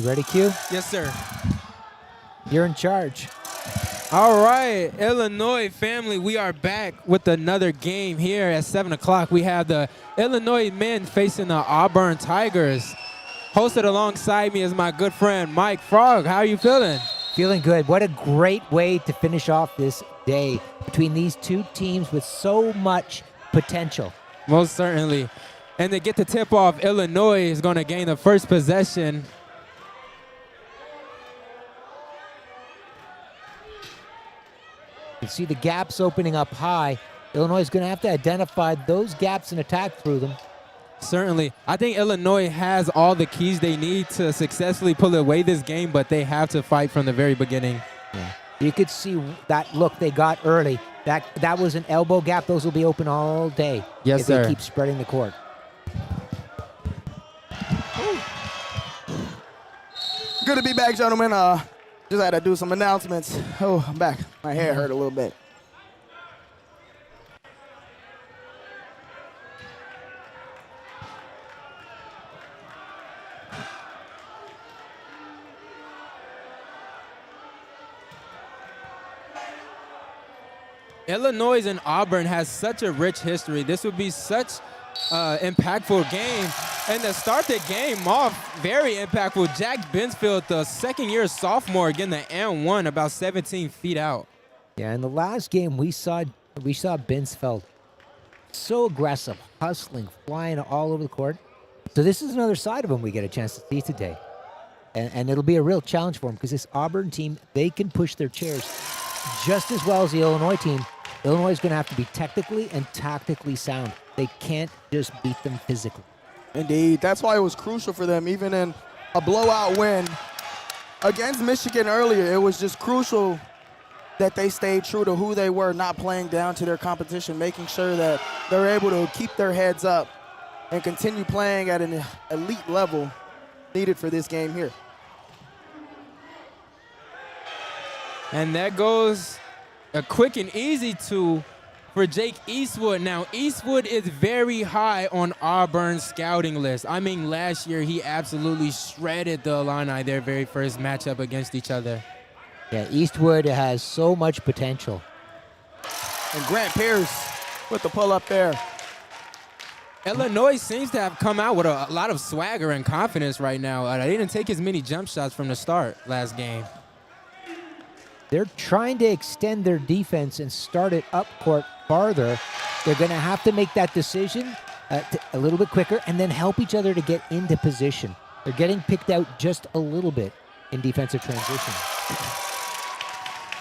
You ready, Q? Yes, sir. You're in charge. All right, Illinois family, we are back with another game here at 7 o'clock. We have the Illinois men facing the Auburn Tigers. Hosted alongside me is my good friend, Mike Frog. How are you feeling? Feeling good. What a great way to finish off this day between these two teams with so much potential. Most certainly. And to get the tip off, Illinois is going to gain the first possession. You see the gaps opening up high. Illinois is going to have to identify those gaps and attack through them. Certainly. I think Illinois has all the keys they need to successfully pull away this game, but they have to fight from the very beginning. Yeah. You could see that look they got early. That was an elbow gap. Those will be open all day. Yes, if sir. They keep spreading the court. Good to be back, gentlemen. Just had to do some announcements. Oh, I'm back. My hair hurt a little bit. Illinois and Auburn has such a rich history. This would be such an impactful game. And to start the game off, very impactful. Jack Bensfield, the second-year sophomore, getting the and one about 17 feet out. Yeah, in the last game we saw Bensfield so aggressive, hustling, flying all over the court. So this is another side of him we get a chance to see today. And it'll be a real challenge for him because this Auburn team, they can push their chairs just as well as the Illinois team. Illinois is going to have to be technically and tactically sound. They can't just beat them physically. Indeed. That's why it was crucial for them, even in a blowout win against Michigan earlier. It was just crucial that they stayed true to who they were, not playing down to their competition, making sure that they're able to keep their heads up and continue playing at an elite level needed for this game here. And that goes a quick and easy two for Jake Eastwood. Now, Eastwood is very high on Auburn's scouting list. I mean, last year he absolutely shredded the Illini their very first matchup against each other. Yeah, Eastwood has so much potential. And Grant Pierce with the pull-up there. Illinois seems to have come out with a lot of swagger and confidence right now. They didn't take as many jump shots from the start last game. They're trying to extend their defense and start it up court farther. They're going to have to make that decision a little bit quicker and then help each other to get into position. They're getting picked out just a little bit in defensive transition.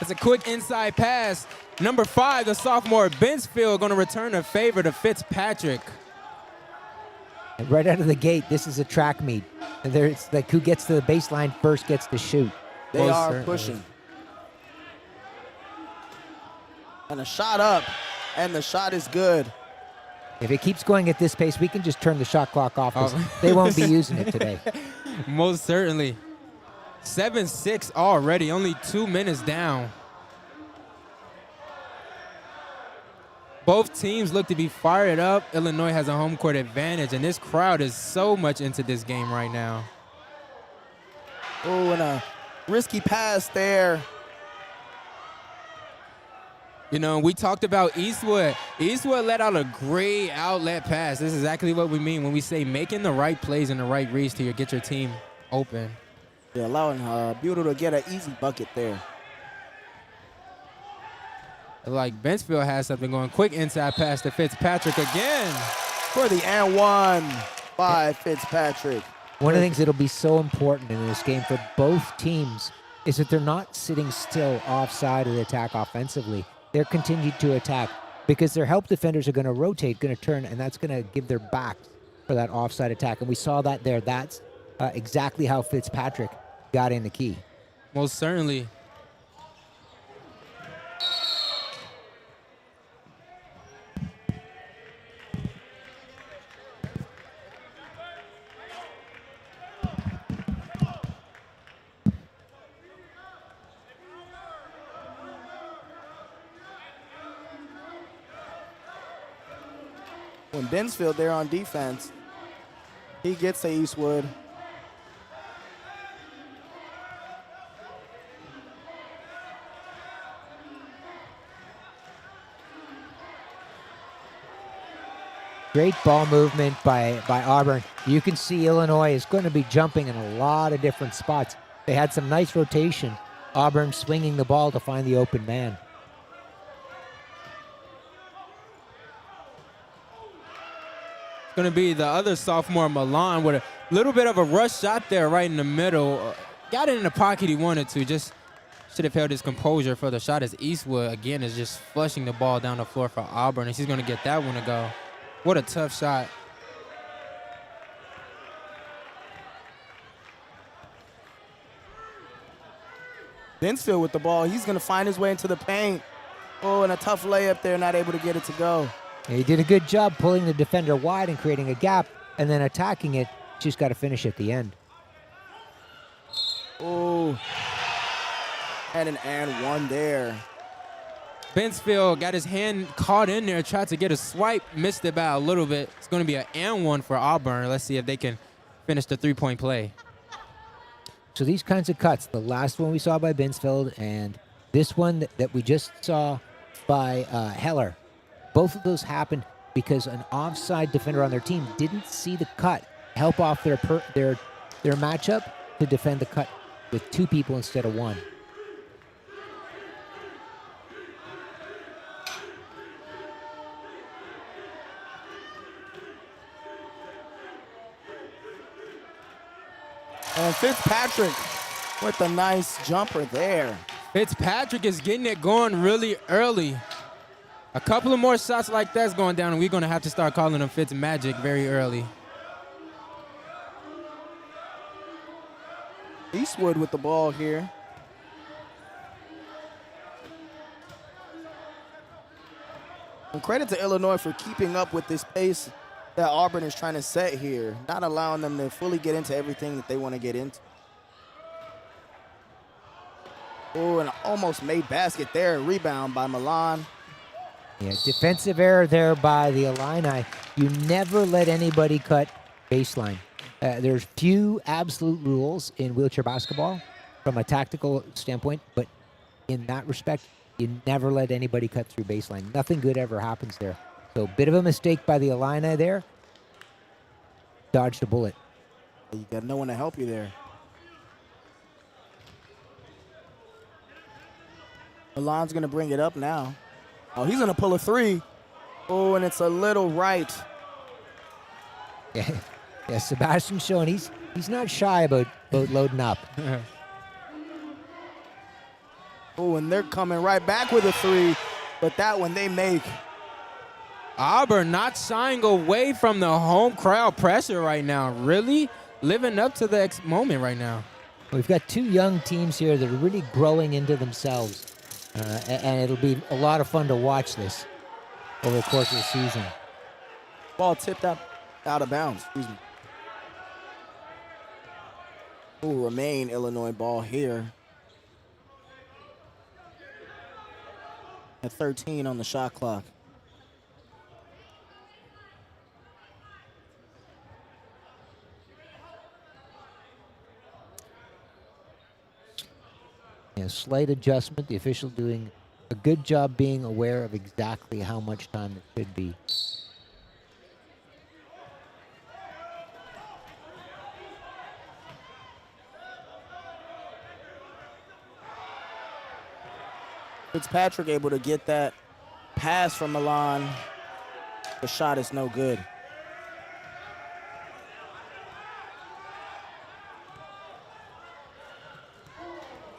It's a quick inside pass. Number 5, the sophomore Bensfield, going to return a favor to Fitzpatrick. And right out of the gate, this is a track meet. And it's like who gets to the baseline first gets to shoot. They Most are certainly. pushing. And a shot up, and the shot is good. If it keeps going at this pace, we can just turn the shot clock off. 'Cause they won't be using it today. Most certainly. 7-6 already, only 2 minutes down. Both teams look to be fired up. Illinois has a home court advantage, and this crowd is so much into this game right now. Oh, and a risky pass there. You know, we talked about Eastwood. Eastwood let out a great outlet pass. This is exactly what we mean when we say making the right plays and the right reads to get your team open. Yeah, allowing Butel to get an easy bucket there. Like Bensfield has something going. Quick inside pass to Fitzpatrick again. For the and one by Fitzpatrick. One of the things that'll be so important in this game for both teams is that they're not sitting still offside of the attack offensively. They're continuing to attack because their help defenders are going to rotate, going to turn, and that's going to give their back for that offside attack. And we saw that there. That's exactly how Fitzpatrick got in the key. Most certainly. When Bensfield there on defense, he gets to Eastwood. Great ball movement by Auburn. You can see Illinois is going to be jumping in a lot of different spots. They had some nice rotation. Auburn swinging the ball to find the open man. It's going to be the other sophomore, Milan, with a little bit of a rush shot there right in the middle. Got it in the pocket he wanted to. Just should have held his composure for the shot, as Eastwood, again, is just flushing the ball down the floor for Auburn, and he's going to get that one to go. What a tough shot. Binsfield with the ball. He's going to find his way into the paint. Oh, and a tough layup there, not able to get it to go. He did a good job pulling the defender wide and creating a gap and then attacking it. Just got to finish at the end. Oh, and one there. Binsfield got his hand caught in there, tried to get a swipe, missed it by a little bit. It's going to be an and one for Auburn. Let's see if they can finish the three-point play. So these kinds of cuts, the last one we saw by Binsfield and this one that we just saw by Heller, both of those happened because an offside defender on their team didn't see the cut, help off their matchup to defend the cut with two people instead of one. And Fitzpatrick with a nice jumper there. Fitzpatrick is getting it going really early. A couple of more shots like that's going down, and we're going to have to start calling him Fitz Magic very early. Eastwood with the ball here. And credit to Illinois for keeping up with this pace that Auburn is trying to set here, not allowing them to fully get into everything that they want to get into. Oh, and almost made basket there. Rebound by Milan. Yeah, defensive error there by the Illini. You never let anybody cut baseline. There's few absolute rules in wheelchair basketball from a tactical standpoint, but in that respect, you never let anybody cut through baseline. Nothing good ever happens there. So bit of a mistake by the Illini there. Dodged a bullet. You got no one to help you there. Milan's going to bring it up now. Oh, he's going to pull a three. Oh, and it's a little right. Yeah, Sebastian's showing he's not shy about loading up. Oh, and they're coming right back with a three, but that one they make. Auburn not shying away from the home crowd pressure right now. Really living up to the moment right now. We've got two young teams here that are really growing into themselves. And it'll be a lot of fun to watch this over the course of the season. Ball tipped up out of bounds. Excuse me. Will remain Illinois ball here. At 13 on the shot clock. Yeah, slight adjustment. The official doing a good job being aware of exactly how much time it should be. Fitzpatrick able to get that pass from Milan. The shot is no good.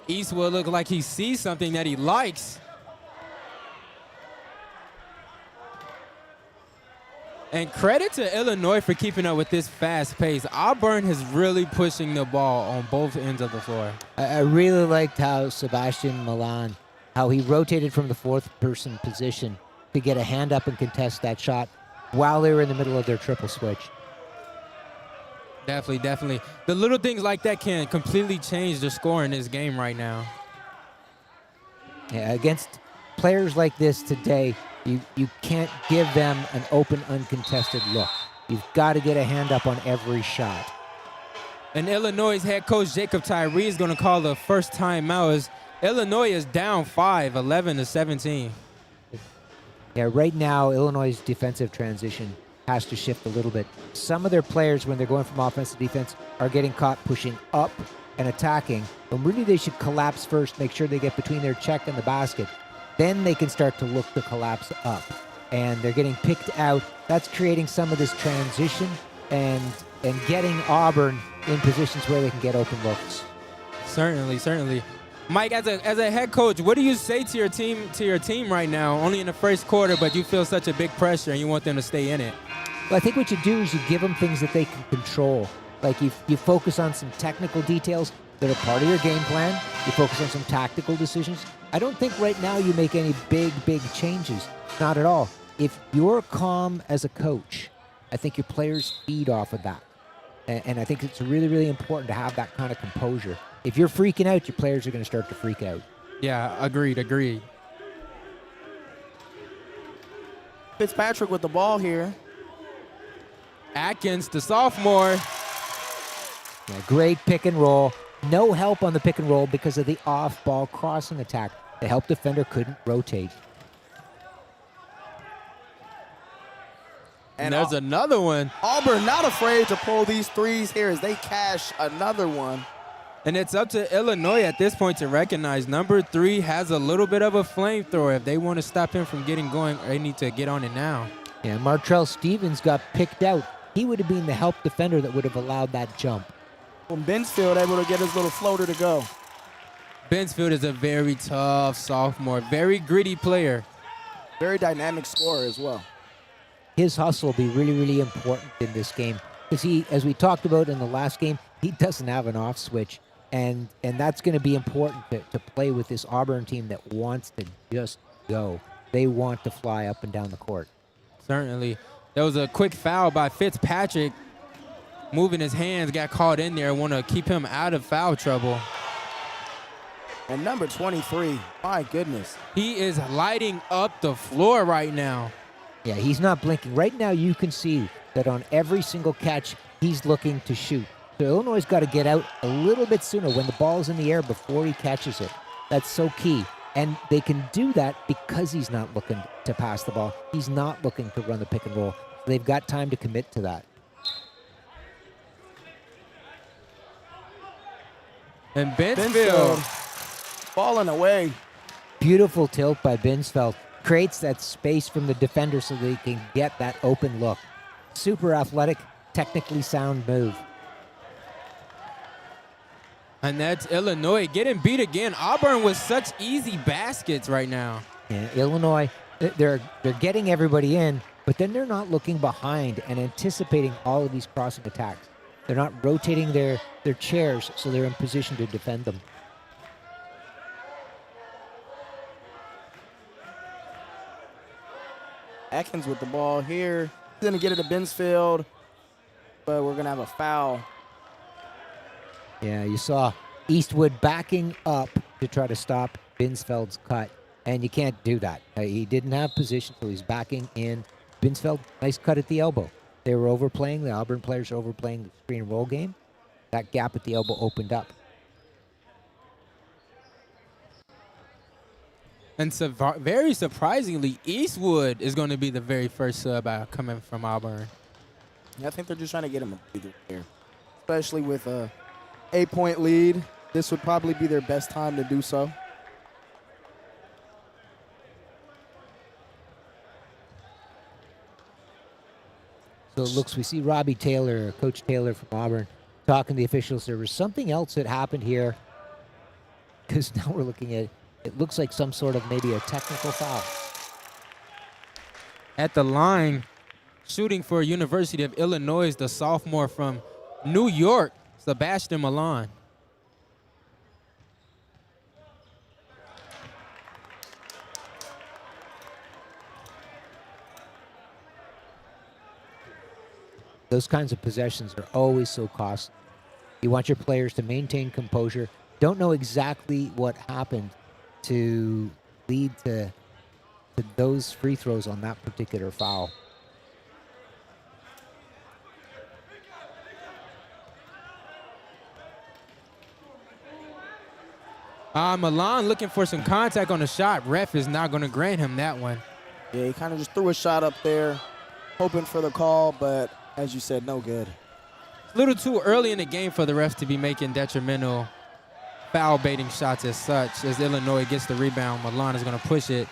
Eastwood look like he sees something that he likes. And credit to Illinois for keeping up with this fast pace. Auburn is really pushing the ball on both ends of the floor. I really liked how Sebastian Milan, how he rotated from the fourth person position to get a hand up and contest that shot while they were in the middle of their triple switch. Definitely, definitely. The little things like that can completely change the score in this game right now. Yeah, against players like this today, you can't give them an open, uncontested look. You've got to get a hand up on every shot. And Illinois' head coach Jacob Tyree is going to call the first timeout as Illinois is down 5, 11-17. Yeah, right now, Illinois' defensive transition has to shift a little bit. Some of their players, when they're going from offense to defense, are getting caught pushing up and attacking, when really they should collapse first, make sure they get between their check and the basket. Then they can start to look to collapse up. And they're getting picked out. That's creating some of this transition and getting Auburn in positions where they can get open looks. Certainly. Mike, as a head coach, what do you say to your team right now? Only in the first quarter, but you feel such a big pressure and you want them to stay in it. Well, I think what you do is you give them things that they can control. Like you focus on some technical details that are part of your game plan. You focus on some tactical decisions. I don't think right now you make any big changes. Not at all. If you're calm as a coach, I think your players feed off of that. And I think it's really important to have that kind of composure. If you're freaking out, your players are going to start to freak out. Yeah, agreed. Fitzpatrick with the ball here. Atkins, the sophomore. Yeah, great pick and roll. No help on the pick and roll because of the off-ball crossing attack. The help defender couldn't rotate. And there's another one. Auburn not afraid to pull these threes here as they cash another one. And it's up to Illinois at this point to recognize number 3 has a little bit of a flamethrower. If they want to stop him from getting going, they need to get on it now. Yeah, Martrell Stevens got picked out. He would have been the help defender that would have allowed that jump. When Bensfield able to get his little floater to go. Bensfield is a very tough sophomore, very gritty player. Very dynamic scorer as well. His hustle will be really important in this game because he, as we talked about in the last game, he doesn't have an off switch, and that's going to be important to play with this Auburn team that wants to just go. They want to fly up and down the court. Certainly. There was a quick foul by Fitzpatrick. Moving his hands, got caught in there. Want to keep him out of foul trouble. And number 23, my goodness. He is lighting up the floor right now. Yeah, he's not blinking. Right now you can see that on every single catch, he's looking to shoot. So Illinois' got to get out a little bit sooner when the ball's in the air before he catches it. That's so key. And they can do that because he's not looking to pass the ball. He's not looking to run the pick and roll. So they've got time to commit to that. And Bensfield falling away. Beautiful tilt by Binsfeld. Creates that space from the defender so they can get that open look. Super athletic, technically sound move. And that's Illinois getting beat again. Auburn with such easy baskets right now. Yeah, Illinois, they're getting everybody in, but then they're not looking behind and anticipating all of these crossing attacks. They're not rotating their chairs so they're in position to defend them. Atkins with the ball here. He's going to get it to Bensfield, but we're going to have a foul. Yeah, you saw Eastwood backing up to try to stop Binsfeld's cut, and you can't do that. He didn't have position, so he's backing in. Binsfeld, nice cut at the elbow. They were overplaying. The Auburn players were overplaying the screen and roll game. That gap at the elbow opened up. And very surprisingly, Eastwood is going to be the very first sub out coming from Auburn. Yeah, I think they're just trying to get him a breather here, especially with a 8-point lead. This would probably be their best time to do so. So it looks, we see Robbie Taylor, Coach Taylor from Auburn, talking to the officials. There was something else that happened here, because now we're looking at, it looks like some sort of maybe a technical foul. At the line, shooting for University of Illinois, the sophomore from New York, Sebastian Milan. Those kinds of possessions are always so costly. You want your players to maintain composure. Don't know exactly what happened to lead to those free throws on that particular foul. Milan looking for some contact on the shot. Ref is not going to grant him that one. Yeah, he kind of just threw a shot up there. hoping for the call, but as you said, no good. A little too early in the game for the refs to be making detrimental foul baiting shots as such. As Illinois gets the rebound, Milan is going to push it.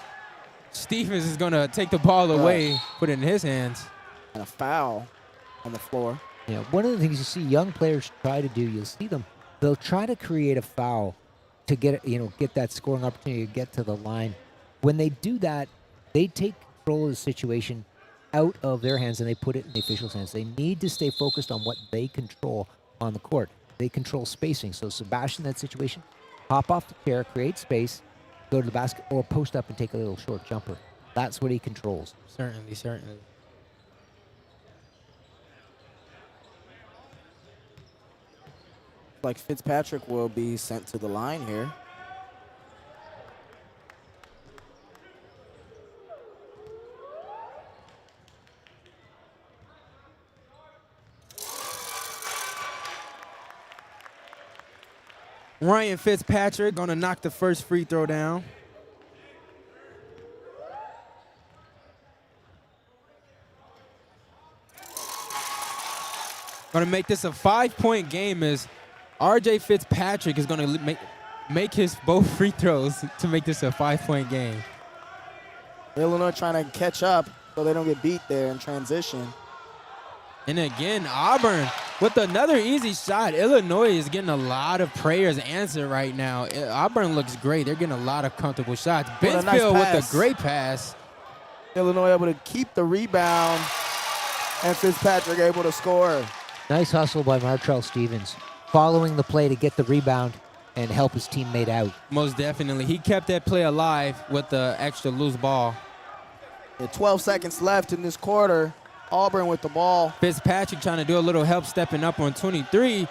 Stevens is going to take the ball away, put it in his hands. And a foul on the floor. Yeah, one of the things you see young players try to do, you'll see them, they'll try to create a foul to get that scoring opportunity to get to the line. When they do that, they take control of the situation out of their hands and they put it in the officials' hands. They need to stay focused on what they control on the court. They control spacing. So Sebastian, in that situation, hop off the chair, create space, go to the basket, or post up and take a little short jumper. That's what he controls. Certainly, certainly. Like Fitzpatrick will be sent to the line here. Ryan Fitzpatrick going to knock the first free throw down. Going to make this a 5-point game as RJ Fitzpatrick is going to make his both free throws to make this a 5-point game. Illinois trying to catch up so they don't get beat there in transition. And again, Auburn with another easy shot. Illinois is getting a lot of prayers answered right now. Auburn looks great. They're getting a lot of comfortable shots. Benfield with a great pass. Illinois able to keep the rebound, and Fitzpatrick able to score. Nice hustle by Martrell Stevens, following the play to get the rebound and help his teammate out. Most definitely. He kept that play alive with the extra loose ball. 12 seconds left in this quarter. Auburn with the ball. Fitzpatrick trying to do a little help stepping up on 23.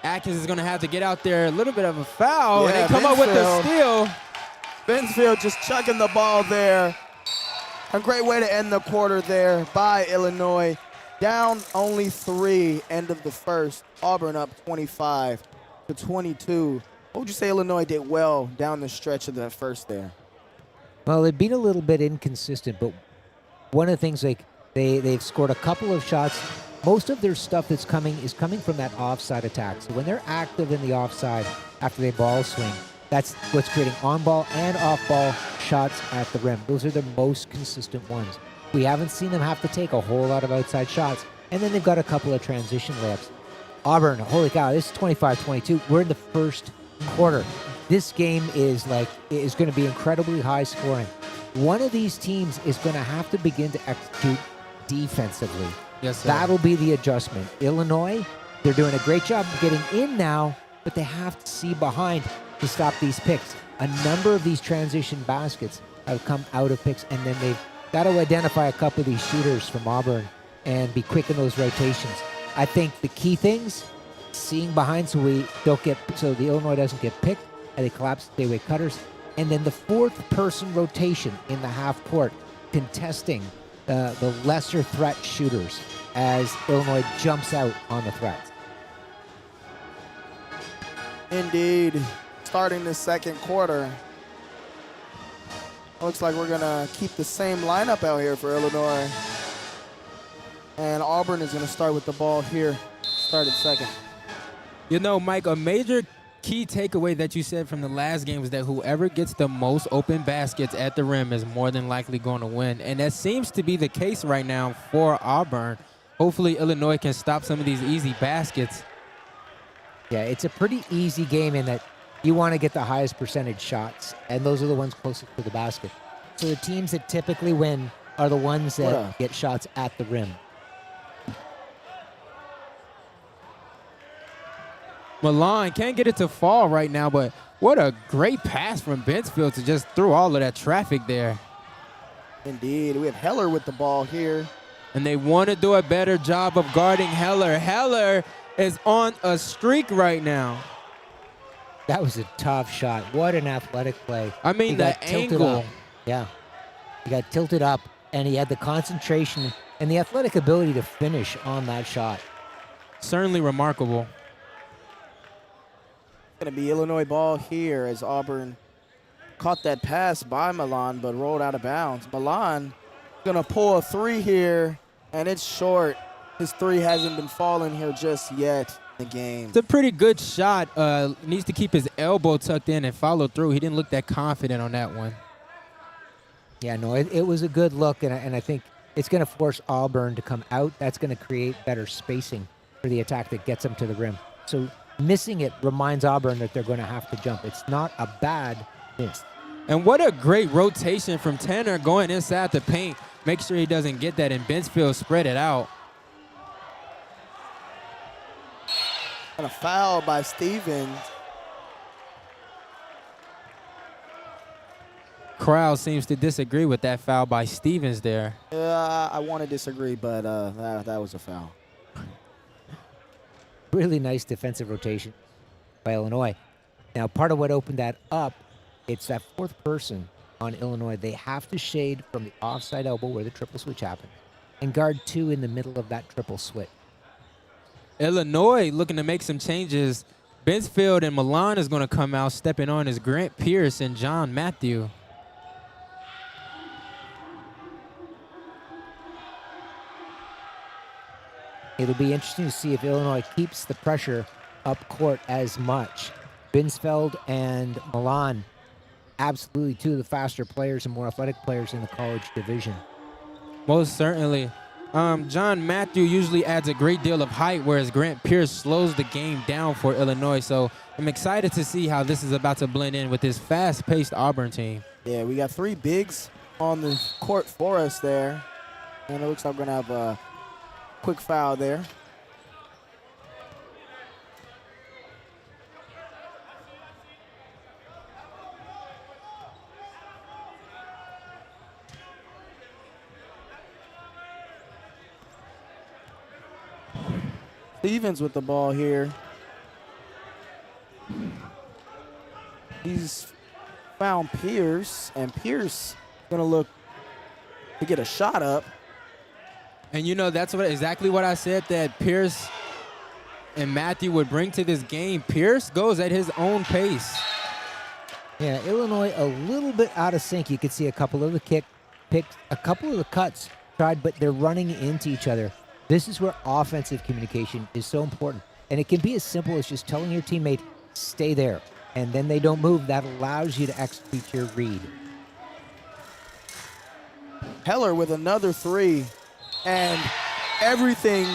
Atkins is going to have to get out there, a little bit of a foul, and they come up with the steal. Benfield just chucking the ball there. A great way to end the quarter there by Illinois. Down only 3, end of the first. Auburn up 25-22. What would you say Illinois did well down the stretch of that first there? Well, they've been a little bit inconsistent, but one of the things, like they've scored a couple of shots. Most of their stuff that's coming is coming from that offside attack. So when they're active in the offside after they ball swing, that's what's creating on-ball and off-ball shots at the rim. Those are the most consistent ones. We haven't seen them have to take a whole lot of outside shots. And then they've got a couple of transition layups. Auburn, holy cow, this is 25-22. We're in the first quarter. This game is going to be incredibly high scoring. One of these teams is going to have to begin to execute defensively. Yes, sir. That'll be the adjustment. Illinois, they're doing a great job of getting in now, but they have to see behind to stop these picks. A number of these transition baskets have come out of picks, and then they've got to identify a couple of these shooters from Auburn and be quick in those rotations. I think the key things, seeing behind so the Illinois doesn't get picked, and they collapse stay away cutters. And then the fourth person rotation in the half court, contesting the lesser threat shooters as Illinois jumps out on the threats. Indeed. Starting the second quarter. Looks like we're going to keep the same lineup out here for Illinois. And Auburn is going to start with the ball here. Start at second. You know, Mike, a major key takeaway that you said from the last game was that whoever gets the most open baskets at the rim is more than likely going to win. And that seems to be the case right now for Auburn. Hopefully Illinois can stop some of these easy baskets. Yeah, it's a pretty easy game in that you want to get the highest percentage shots, and those are the ones closest to the basket. So the teams that typically win are the ones that get shots at the rim. Milan can't get it to fall right now, but what a great pass from Benfield to just through all of that traffic there. Indeed. We have Heller with the ball here. And they want to do a better job of guarding Heller. Heller is on a streak right now. That was a tough shot. What an athletic play. I mean, the angle. Yeah. He got tilted up, and he had the concentration and the athletic ability to finish on that shot. Certainly remarkable. Going to be Illinois ball here as Auburn caught that pass by Milan but rolled out of bounds. Milan Gonna pull a three here, and it's short. His three hasn't been falling here just yet in the game. It's a pretty good shot. Needs to keep his elbow tucked in and follow through. He didn't look that confident on that one. Yeah, no, it was a good look, and I think it's going to force Auburn to come out. That's going to create better spacing for the attack that gets them to the rim. So missing it reminds Auburn that they're going to have to jump. It's not a bad miss. And what a great rotation from Tanner going inside the paint. Make sure he doesn't get that, and Benchfield spread it out. And a foul by Stevens. Crowd seems to disagree with that foul by Stevens there. I want to disagree, but that was a foul. Really nice defensive rotation by Illinois. Now, part of what opened that up, it's that fourth person on Illinois. They have to shade from the offside elbow where the triple switch happened and guard two in the middle of that triple switch. Illinois looking to make some changes. Benchfield and Milan is going to come out. Stepping on is Grant Pierce and John Matthew. It'll be interesting to see if Illinois keeps the pressure up court as much. Binsfeld and Milan, absolutely two of the faster players and more athletic players in the college division. Most certainly. John Matthew usually adds a great deal of height, whereas Grant Pierce slows the game down for Illinois. So I'm excited to see how this is about to blend in with this fast-paced Auburn team. Yeah, we got three bigs on the court for us there. And it looks like we're going to have a quick foul there. Stevens with the ball here. He's found Pierce, and Pierce gonna look to get a shot up. And you know, that's exactly what I said that Pierce and Matthew would bring to this game. Pierce goes at his own pace. Yeah, Illinois a little bit out of sync. You could see a couple of the a couple of the cuts tried, but they're running into each other. This is where offensive communication is so important. And it can be as simple as just telling your teammate, stay there. And then they don't move. That allows you to execute your read. Heller with another three. And everything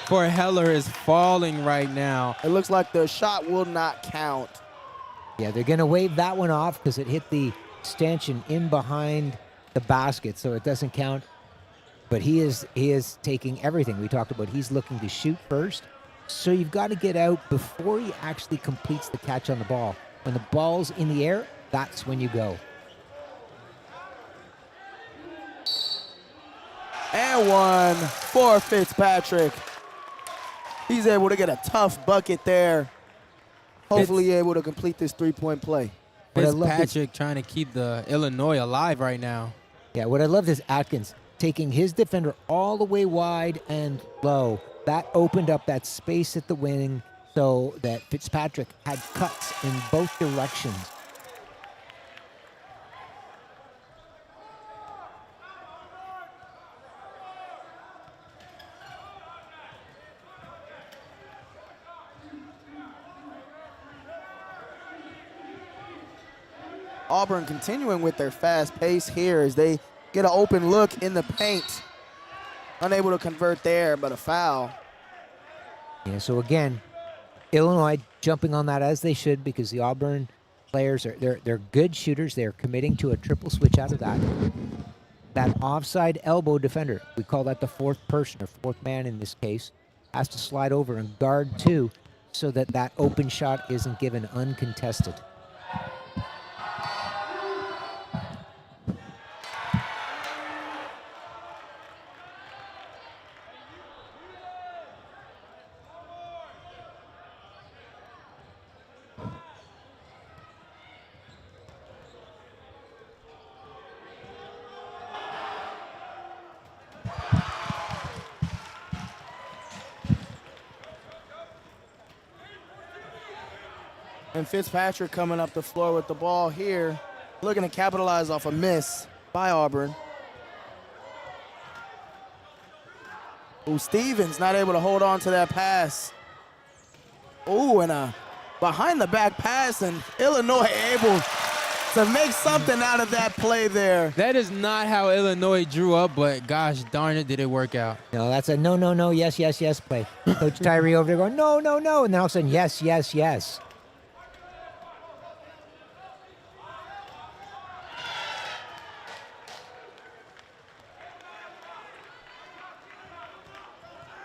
For Heller is falling right now. it looks like the shot will not count. Yeah, they're going to wave that one off because it hit the stanchion in behind the basket, so it doesn't count. But he is taking everything. We talked about he's looking to shoot first. So you've got to get out before he actually completes the catch on the ball. When the ball's in the air, that's when you go. And one for Fitzpatrick. He's able to get a tough bucket there. Hopefully able to complete this three-point play. Fitzpatrick trying to keep the Illinois alive right now. Yeah, what I love is Atkins taking his defender all the way wide and low. That opened up that space at the wing so that Fitzpatrick had cuts in both directions. Auburn continuing with their fast pace here as they get an open look in the paint. Unable to convert there, but a foul. Yeah, so again, Illinois jumping on that as they should because the Auburn players they're good shooters. They're committing to a triple switch out of that. That offside elbow defender, we call that the fourth person or fourth man in this case, has to slide over and guard two so that that open shot isn't given uncontested. And Fitzpatrick coming up the floor with the ball here, looking to capitalize off a miss by Auburn. Ooh, Stevens not able to hold on to that pass. Ooh, and a behind the back pass, and Illinois able to make something out of that play there. That is not how Illinois drew up, but gosh darn it, did it work out. No, that's a no, no, no, yes, yes, yes play. Coach Tyree over there going, no, no, no. And then all of a sudden, yes, yes, yes.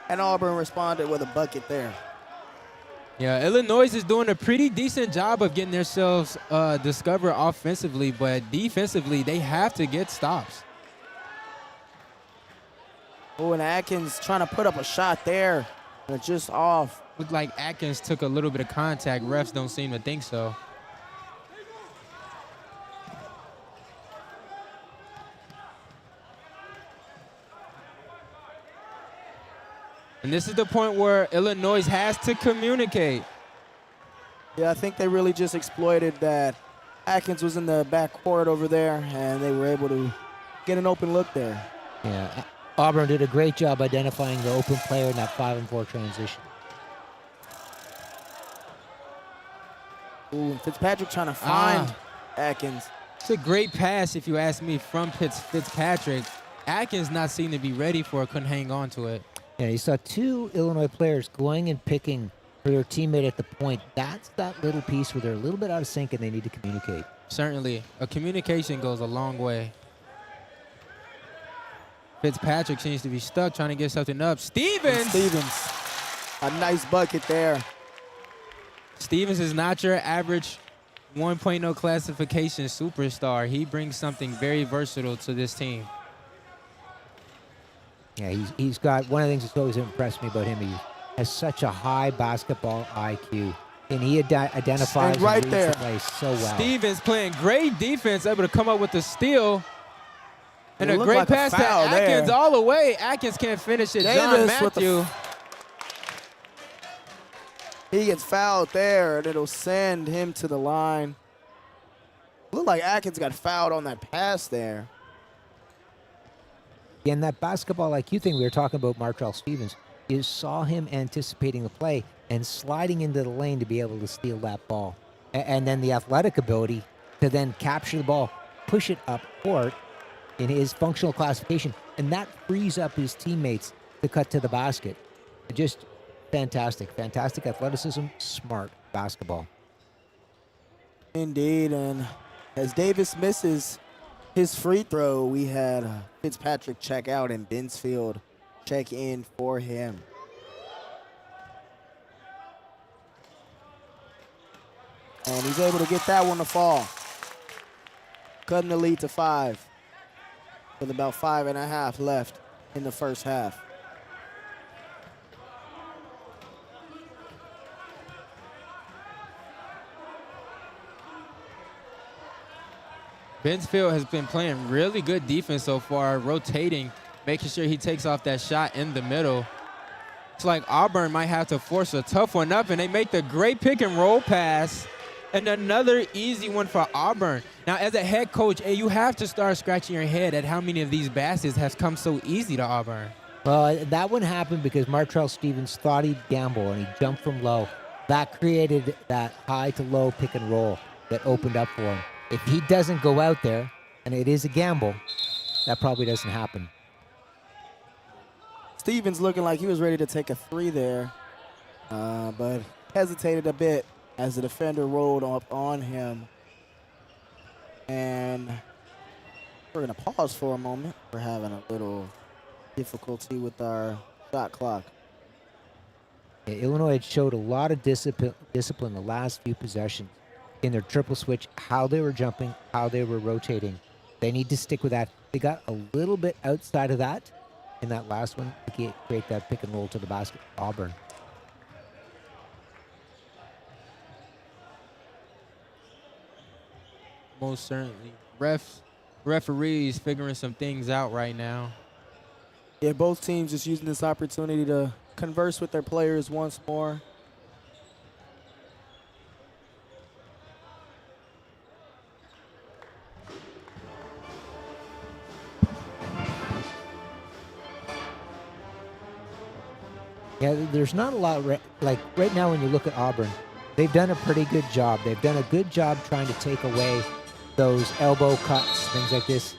And Auburn responded with a bucket there. Yeah, Illinois is doing a pretty decent job of getting themselves discovered offensively, but defensively, they have to get stops. Oh, and Atkins trying to put up a shot there, but just off. Looked like Atkins took a little bit of contact. Refs don't seem to think so. And this is the point where Illinois has to communicate. Yeah, I think they really just exploited that Atkins was in the back court over there, and they were able to get an open look there. Yeah, Auburn did a great job identifying the open player in that 5-and-4 transition. Ooh, and Fitzpatrick trying to find Atkins. It's a great pass, if you ask me, from Fitzpatrick. Atkins not seeming to be ready for it, couldn't hang on to it. Yeah, you saw two Illinois players going and picking for their teammate at the point. That's that little piece where they're a little bit out of sync and they need to communicate. Certainly, a communication goes a long way. Fitzpatrick seems to be stuck trying to get something up. Stevens, a nice bucket there. Stevens is not your average 1.0 classification superstar. He brings something very versatile to this team. Yeah, he's got one of the things that's always impressed me about him. He has such a high basketball IQ, and he identifies and right and reads there. the play so well. Stevens playing great defense, able to come up with the steal. And It a looked great like a pass to foul Atkins there. all the way. Atkins can't finish it. John Davis with Matthew. He gets fouled there, and it'll send him to the line. Looked like Atkins got fouled on that pass there. And that basketball IQ thing we were talking about, Martrell Stevens, you saw him anticipating the play and sliding into the lane to be able to steal that ball. And then the athletic ability to then capture the ball, push it up court in his functional classification, and that frees up his teammates to cut to the basket. Just fantastic. Fantastic athleticism, smart basketball. Indeed, and as Davis misses his free throw, we had Fitzpatrick check out and Binsfield check in for him. And he's able to get that one to fall. Cutting the lead to 5 with about 5.5 left in the first half. Binsfield has been playing really good defense so far, rotating, making sure he takes off that shot in the middle. It's like Auburn might have to force a tough one up, and they make the great pick and roll pass. And another easy one for Auburn. Now, as a head coach, you have to start scratching your head at how many of these baskets have come so easy to Auburn. Well, that one happened because Martrell Stevens thought he'd gamble, and he jumped from low. That created that high to low pick and roll that opened up for him. If he doesn't go out there, and it is a gamble, that probably doesn't happen. Stevens looking like he was ready to take a 3 there, but hesitated a bit as the defender rolled up on him. And we're going to pause for a moment. We're having a little difficulty with our shot clock. Yeah, Illinois had showed a lot of discipline the last few possessions in their triple switch, how they were jumping, how they were rotating. They need to stick with that. They got a little bit outside of that in that last one to create that pick and roll to the basket. Auburn. Most certainly. Referees figuring some things out right now. Yeah, both teams just using this opportunity to converse with their players once more. Yeah, there's not a lot. Like right now, when you look at Auburn, they've done a pretty good job. They've done a good job trying to take away those elbow cuts, things like this.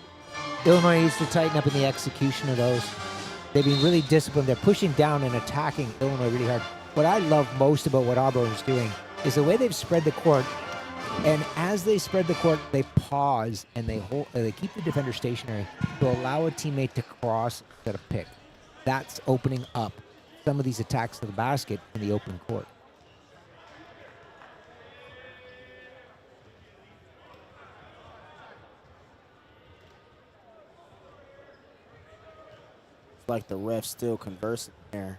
Illinois needs to tighten up in the execution of those. They've been really disciplined. They're pushing down and attacking Illinois really hard. What I love most about what Auburn is doing is the way they've spread the court. And as they spread the court, they pause and they keep the defender stationary to allow a teammate to cross instead of pick. That's opening up some of these attacks to the basket in the open court. It's like the ref's still conversing there.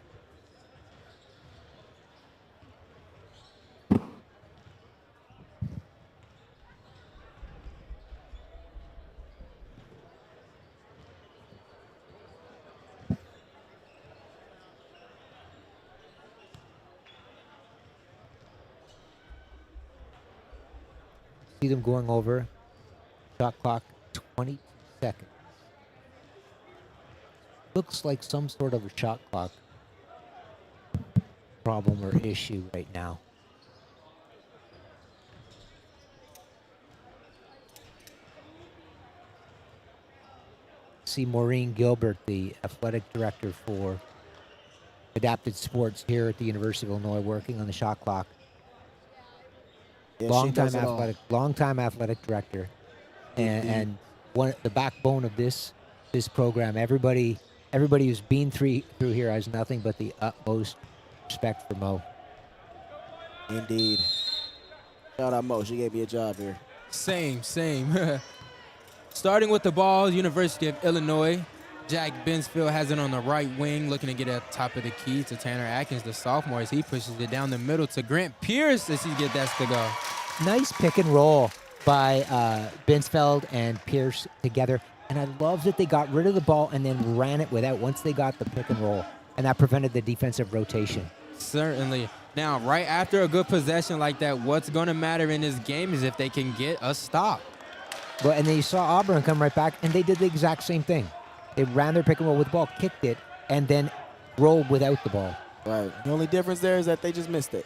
See them going over. Shot clock, 22 seconds. Looks like some sort of a shot clock problem or issue right now. See Maureen Gilbert, the athletic director for adapted sports here at the University of Illinois, working on the shot clock. Yeah, Long-time athletic director, and the backbone of this program. Everybody who's been through here has nothing but the utmost respect for Mo. Indeed. Shout out Mo. She gave me a job here. Same. Starting with the ball, University of Illinois. Jack Bensfield has it on the right wing, looking to get at the top of the key to Tanner Atkins, the sophomore, as he pushes it down the middle to Grant Pierce as he gets that to go. Nice pick and roll by Bensfeld and Pierce together. And I love that they got rid of the ball and then ran it without once they got the pick and roll. And that prevented the defensive rotation. Certainly. Now, right after a good possession like that, what's going to matter in this game is if they can get a stop. Well, and then you saw Auburn come right back, and they did the exact same thing. They ran their pick and roll with the ball, kicked it, and then rolled without the ball. Right. The only difference there is that they just missed it.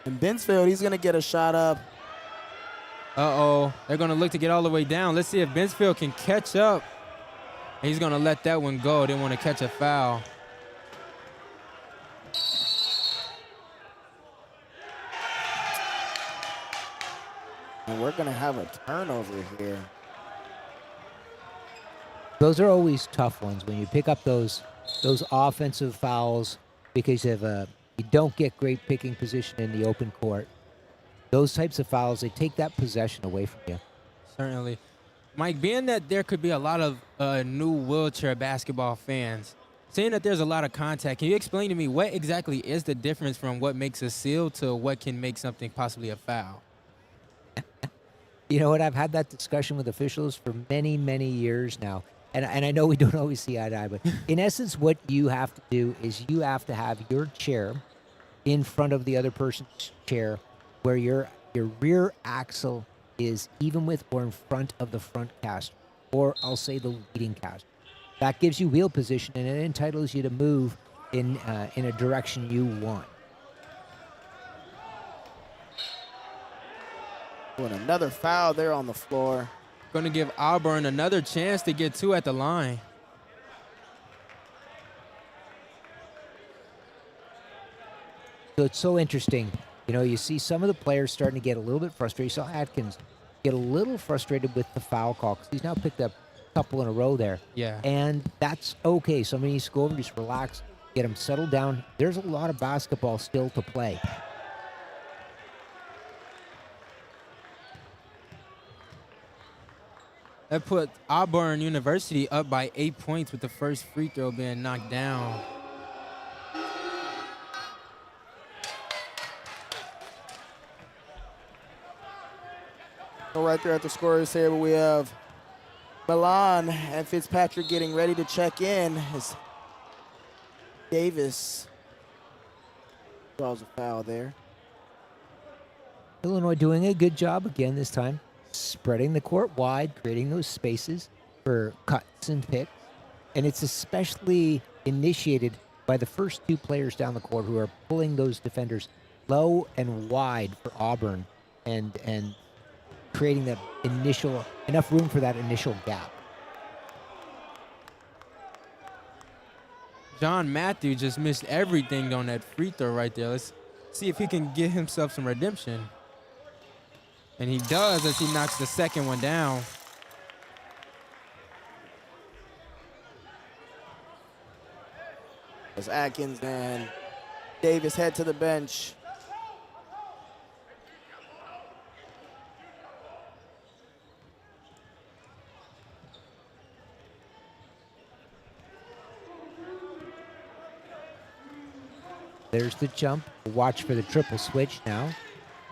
And Bensfield, he's going to get a shot up. Uh-oh. They're going to look to get all the way down. Let's see if Bensfield can catch up. And he's going to let that one go. They want to catch a foul. And we're going to have a turnover here. Those are always tough ones when you pick up those offensive fouls because of you don't get great picking position in the open court. Those types of fouls, they take that possession away from you. Certainly. Mike, being that there could be a lot of new wheelchair basketball fans, seeing that there's a lot of contact, can you explain to me what exactly is the difference from what makes a seal to what can make something possibly a foul? You know what? I've had that discussion with officials for many, many years now. And I know we don't always see eye to eye, but in essence, what you have to do is you have to have your chair in front of the other person's chair where your rear axle is even with or in front of the front caster, or I'll say the leading caster. That gives you wheel position, and it entitles you to move in a direction you want. And another foul there on the floor. Going to give Auburn another chance to get two at the line. So it's so interesting. You know, you see some of the players starting to get a little bit frustrated. You saw Atkins get a little frustrated with the foul call because he's now picked up a couple in a row there. Yeah. And that's okay. Somebody needs to go over and just relax, get him settled down. There's a lot of basketball still to play. That put Auburn University up by 8 points with the first free throw being knocked down. So right there at the scorer's table, we have Milan and Fitzpatrick getting ready to check in as Davis draws a foul there. Illinois doing a good job again this time, spreading the court wide, creating those spaces for cuts and picks. And it's especially initiated by the first two players down the court who are pulling those defenders low and wide for Auburn and creating that enough room for that initial gap. John Matthew just missed everything on that free throw right there. Let's see if he can get himself some redemption. And he does as he knocks the second one down. As Atkins and Davis head to the bench. There's the jump. Watch for the triple switch now.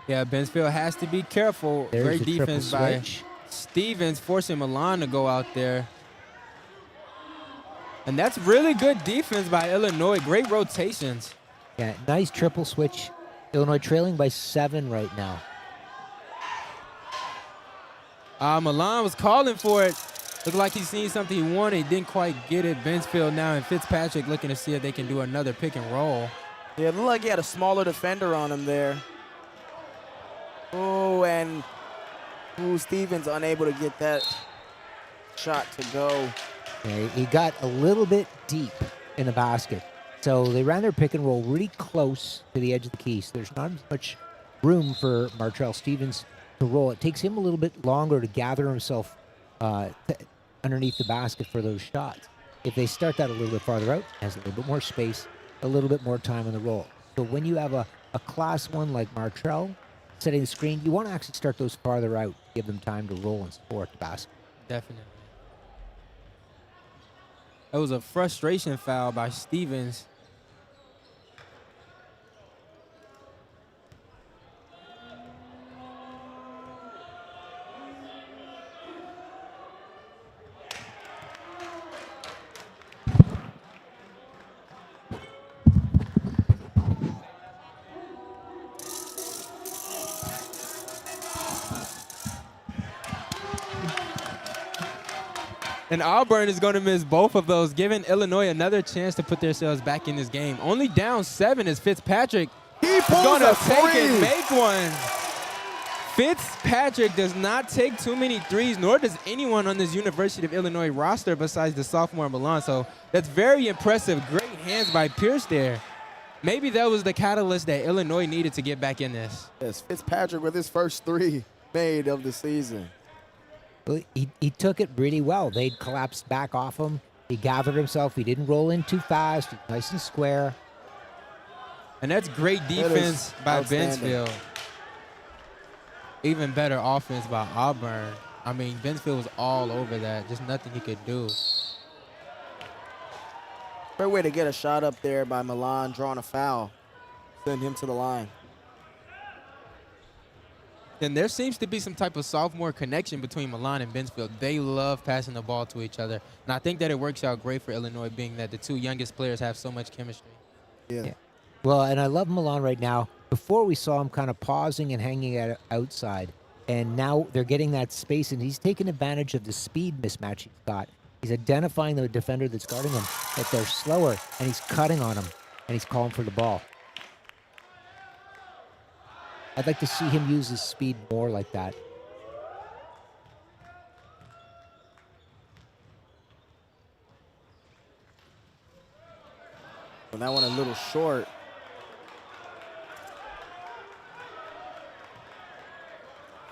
Yeah, Bensfield has to be careful. There's Great the triple defense by switch. Stevens, forcing Milan to go out there. And that's really good defense by Illinois. Great rotations. Yeah, nice triple switch. Illinois trailing by 7 right now. Milan was calling for it. Looked like he's seen something he wanted. He didn't quite get it. Bensfield now and Fitzpatrick looking to see if they can do another pick and roll. Yeah, it looked like he had a smaller defender on him there. Oh, and Stevens unable to get that shot to go. Yeah, he got a little bit deep in the basket. So they ran their pick and roll really close to the edge of the key. So there's not as much room for Martrell Stevens to roll. It takes him a little bit longer to gather himself underneath the basket for those shots. If they start that a little bit farther out, has a little bit more space, a little bit more time on the roll. So when you have a class 1 like Martrell setting the screen, you want to actually start those farther out, give them time to roll and support the basket. Definitely. That was a frustration foul by Stevens. And Auburn is going to miss both of those, giving Illinois another chance to put themselves back in this game. Only down 7 is Fitzpatrick. He pulls going a to take three. it, make one. Fitzpatrick does not take too many threes, nor does anyone on this University of Illinois roster besides the sophomore Milan. So that's very impressive. Great hands by Pierce there. Maybe that was the catalyst that Illinois needed to get back in this. Yes, Fitzpatrick with his first 3 made of the season. Well, he took it really well. They'd collapsed back off him. He gathered himself. He didn't roll in too fast. Nice and square. And that's great defense by Bensfield. Even better offense by Auburn. I mean, Bensfield was all over that. Just nothing he could do. Great way to get a shot up there by Milan, drawing a foul. Send him to the line. And there seems to be some type of sophomore connection between Milan and Bensfield. They love passing the ball to each other. And I think that it works out great for Illinois, being that the 2 youngest players have so much chemistry. Yeah. Well, and I love Milan right now. Before we saw him kind of pausing and hanging out outside. And now they're getting that space, and he's taking advantage of the speed mismatch he's got. He's identifying the defender that's guarding him, that they're slower, and he's cutting on him, and he's calling for the ball. I'd like to see him use his speed more like that. And that one a little short.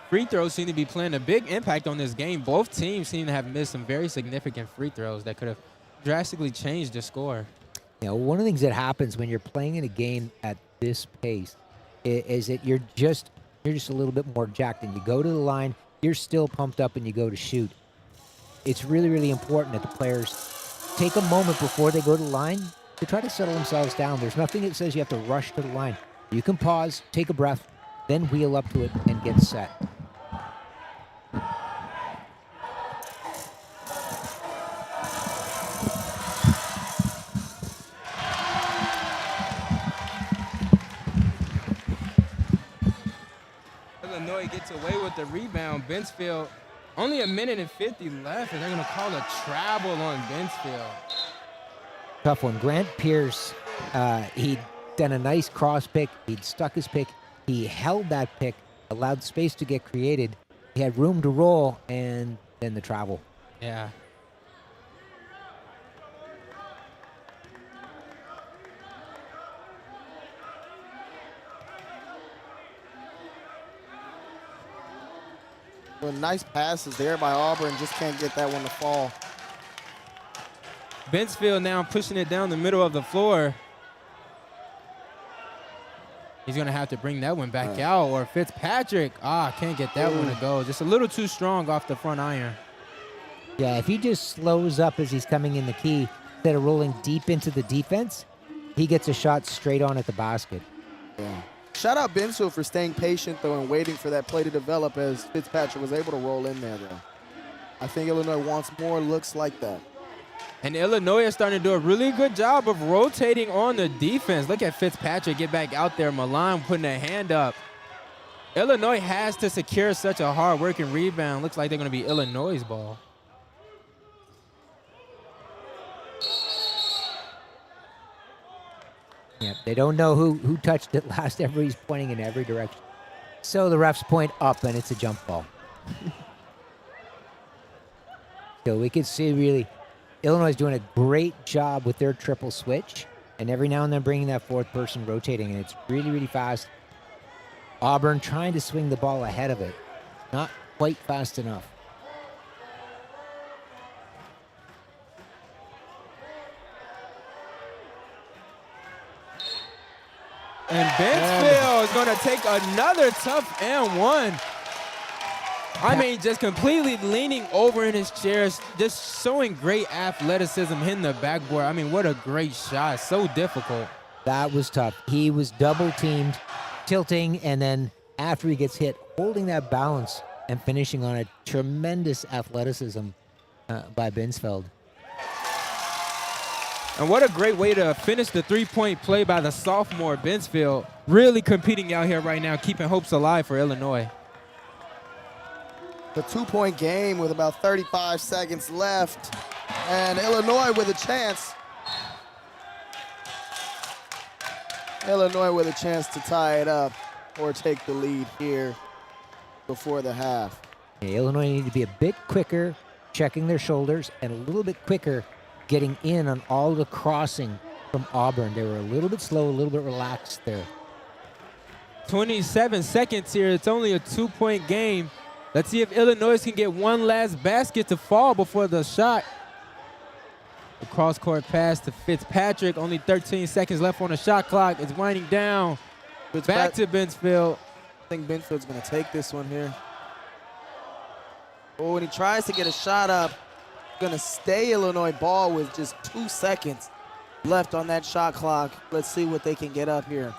Free throws seem to be playing a big impact on this game. Both teams seem to have missed some very significant free throws that could have drastically changed the score. You know, one of the things that happens when you're playing in a game at this pace is that you're just a little bit more jacked, and you go to the line, you're still pumped up, and you go to shoot. It's really, really important that the players take a moment before they go to the line to try to settle themselves down. There's nothing that says you have to rush to the line. You can pause, take a breath, then wheel up to it and get set. Illinois gets away with the rebound. Bensfield, only a minute and 50 left, and they're going to call a travel on Bensfield. tough one. Grant Pierce, he'd done a nice cross pick. He'd stuck his pick. He held that pick, allowed space to get created. He had room to roll, and then the travel. Yeah. Well, nice passes there by Auburn. Just can't get that one to fall. Bensfield now pushing it down the middle of the floor. He's going to have to bring that one back out, or Fitzpatrick. Can't get that one to go. Just a little too strong off the front iron. Yeah, if he just slows up as he's coming in the key, instead of rolling deep into the defense, he gets a shot straight on at the basket. Yeah. Shout out Bensfield for staying patient, though, and waiting for that play to develop as Fitzpatrick was able to roll in there, though. I think Illinois wants more looks like that. And Illinois is starting to do a really good job of rotating on the defense. Look at Fitzpatrick get back out there. Milan putting a hand up. Illinois has to secure such a hard-working rebound. Looks like they're going to be Illinois' ball. Yeah, they don't know who touched it last. Everybody's pointing in every direction. So the refs point up, and it's a jump ball. So we could see really Illinois is doing a great job with their triple switch, and every now and then bringing that fourth person rotating, and it's really, really fast. Auburn trying to swing the ball ahead of it. Not quite fast enough. And Bensfield is going to take another tough and one. I mean, just completely leaning over in his chair, just showing great athleticism, hitting the backboard. I mean, what a great shot. So difficult. That was tough. He was double teamed, tilting, and then after he gets hit, holding that balance and finishing on a tremendous athleticism by Bensfield. And what a great way to finish the three-point play by the sophomore Bensfield. Really competing out here right now, keeping hopes alive for Illinois. The two-point game with about 35 seconds left. And Illinois with a chance. Illinois with a chance to tie it up or take the lead here before the half. Yeah, Illinois need to be a bit quicker, checking their shoulders, and a little bit quicker getting in on all the crossing from Auburn. They were a little bit slow, a little bit relaxed there. 27 seconds here. It's only a two-point game. Let's see if Illinois can get one last basket to fall before the shot. The cross-court pass to Fitzpatrick. Only 13 seconds left on the shot clock. It's winding down. Back to Bensfield. I think Benfield's going to take this one here. Oh, and he tries to get a shot up. Going to stay Illinois ball with just 2 seconds left on that shot clock. Let's see what they can get up here.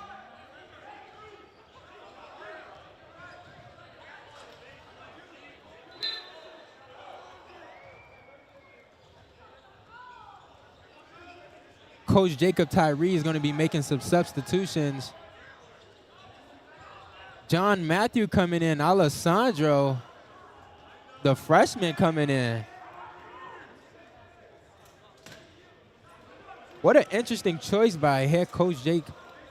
Coach Jacob Tyree is going to be making some substitutions. John Matthew coming in. Alessandro, the freshman, coming in. What an interesting choice by head coach Jake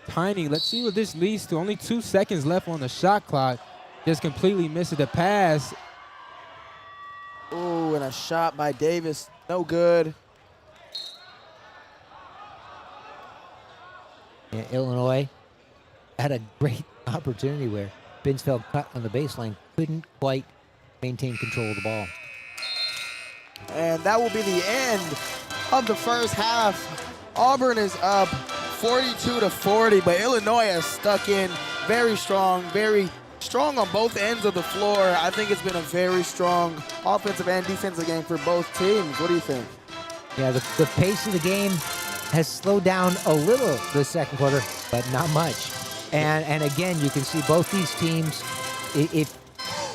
Tiny. Let's see what this leads to. Only 2 seconds left on the shot clock. Just completely misses the pass. Oh, and a shot by Davis. No good. Yeah, Illinois had a great opportunity where Bensfield cut on the baseline, couldn't quite maintain control of the ball. And that will be the end of the first half. Auburn is up 42-40, but Illinois has stuck in very strong on both ends of the floor. I think it's been a very strong offensive and defensive game for both teams. What do you think? Yeah, the pace of the game has slowed down a little this second quarter, but not much. And again, you can see both these teams, if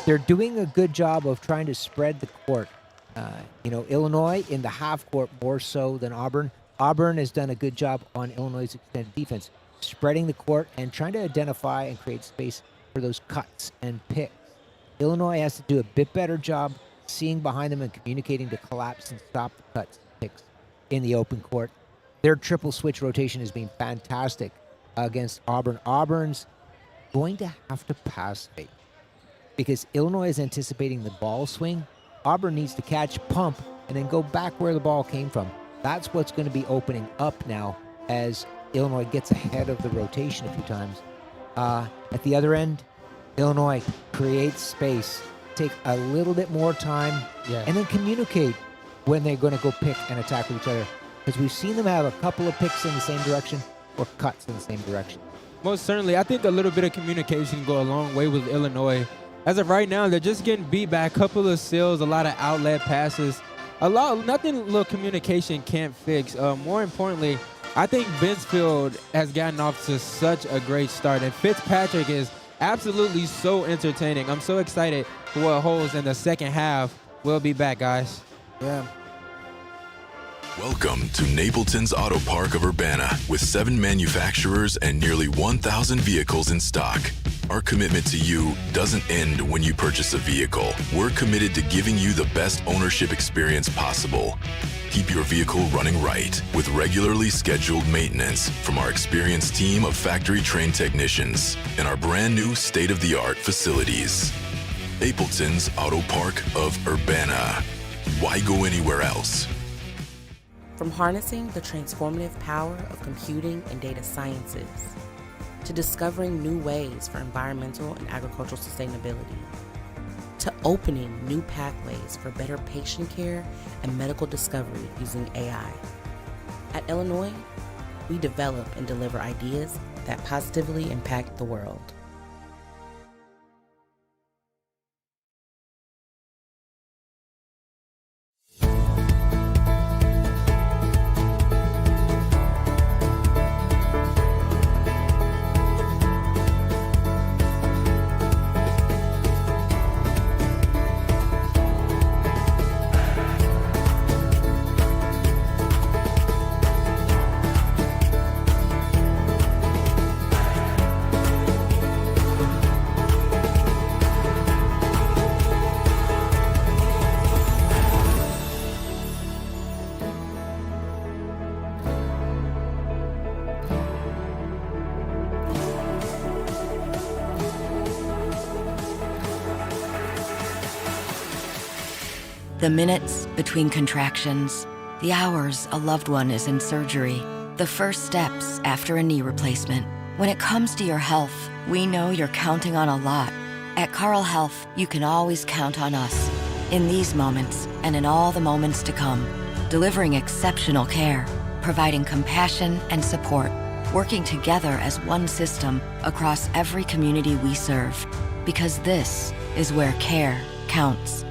they're doing a good job of trying to spread the court. Illinois in the half court more so than Auburn. Auburn has done a good job on Illinois' extended defense, spreading the court and trying to identify and create space for those cuts and picks. Illinois has to do a bit better job seeing behind them and communicating to collapse and stop the cuts and picks in the open court. Their triple switch rotation has been fantastic against Auburn. Auburn's going to have to pass fake because Illinois is anticipating the ball swing. Auburn needs to catch, pump, and then go back where the ball came from. That's what's going to be opening up now as Illinois gets ahead of the rotation a few times. At the other end, Illinois creates space, take a little bit more time, and then communicate when they're going to go pick and attack with each other. Because we've seen them have a couple of picks in the same direction or cuts in the same direction. Most certainly. I think a little bit of communication go a long way with Illinois. As of right now, they're just getting beat by a couple of seals, a lot of outlet passes. Nothing little communication can't fix. More importantly, I think Binsfield has gotten off to such a great start, and Fitzpatrick is absolutely so entertaining. I'm so excited for what holds in the second half. We'll be back, guys. Yeah. Welcome to Napleton's Auto Park of Urbana with 7 manufacturers and nearly 1,000 vehicles in stock. Our commitment to you doesn't end when you purchase a vehicle. We're committed to giving you the best ownership experience possible. Keep your vehicle running right with regularly scheduled maintenance from our experienced team of factory-trained technicians and our brand new state-of-the-art facilities. Napleton's Auto Park of Urbana. Why go anywhere else? From harnessing the transformative power of computing and data sciences to discovering new ways for environmental and agricultural sustainability, to opening new pathways for better patient care and medical discovery using AI. At Illinois, we develop and deliver ideas that positively impact the world. The minutes between contractions, the hours a loved one is in surgery, the first steps after a knee replacement. When it comes to your health, we know you're counting on a lot. At Carle Health, you can always count on us. In these moments, and in all the moments to come, delivering exceptional care, providing compassion and support, working together as one system across every community we serve. Because this is where care counts.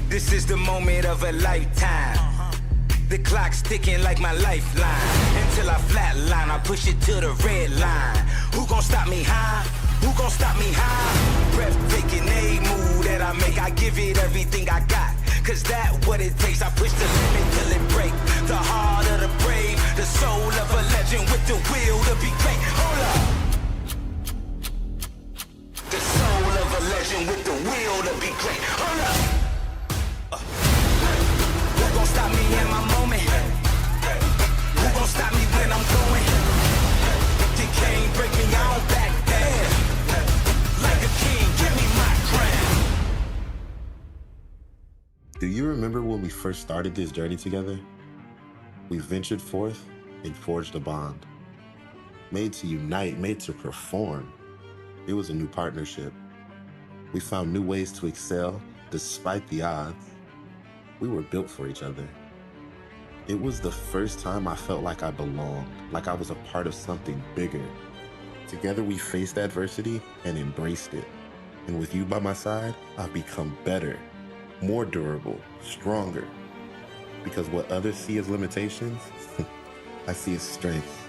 This is the moment of a lifetime. The clock's ticking like my lifeline. Until I flatline, I push it to the red line. Who gon' stop me high? Who gon' stop me high? Breathtaking, a move that I make, I give it everything I got. Cause that what it takes, I push the limit till it break. The heart of the brave, the soul of a legend with the will to be great. Hold up. The soul of a legend with the will to be great. Hold up. Who gon' stop me in my moment? Who gon' stop me when I'm going? remember when we first started this journey together? We ventured forth and forged a bond. Made to unite, made to perform. It was a new partnership. We found new ways to excel despite the odds. We were built for each other. It was the first time I felt like I belonged, like I was a part of something bigger. Together we faced adversity and embraced it. And with you by my side, I've become better, more durable, stronger. Because what others see as limitations, I see as strength.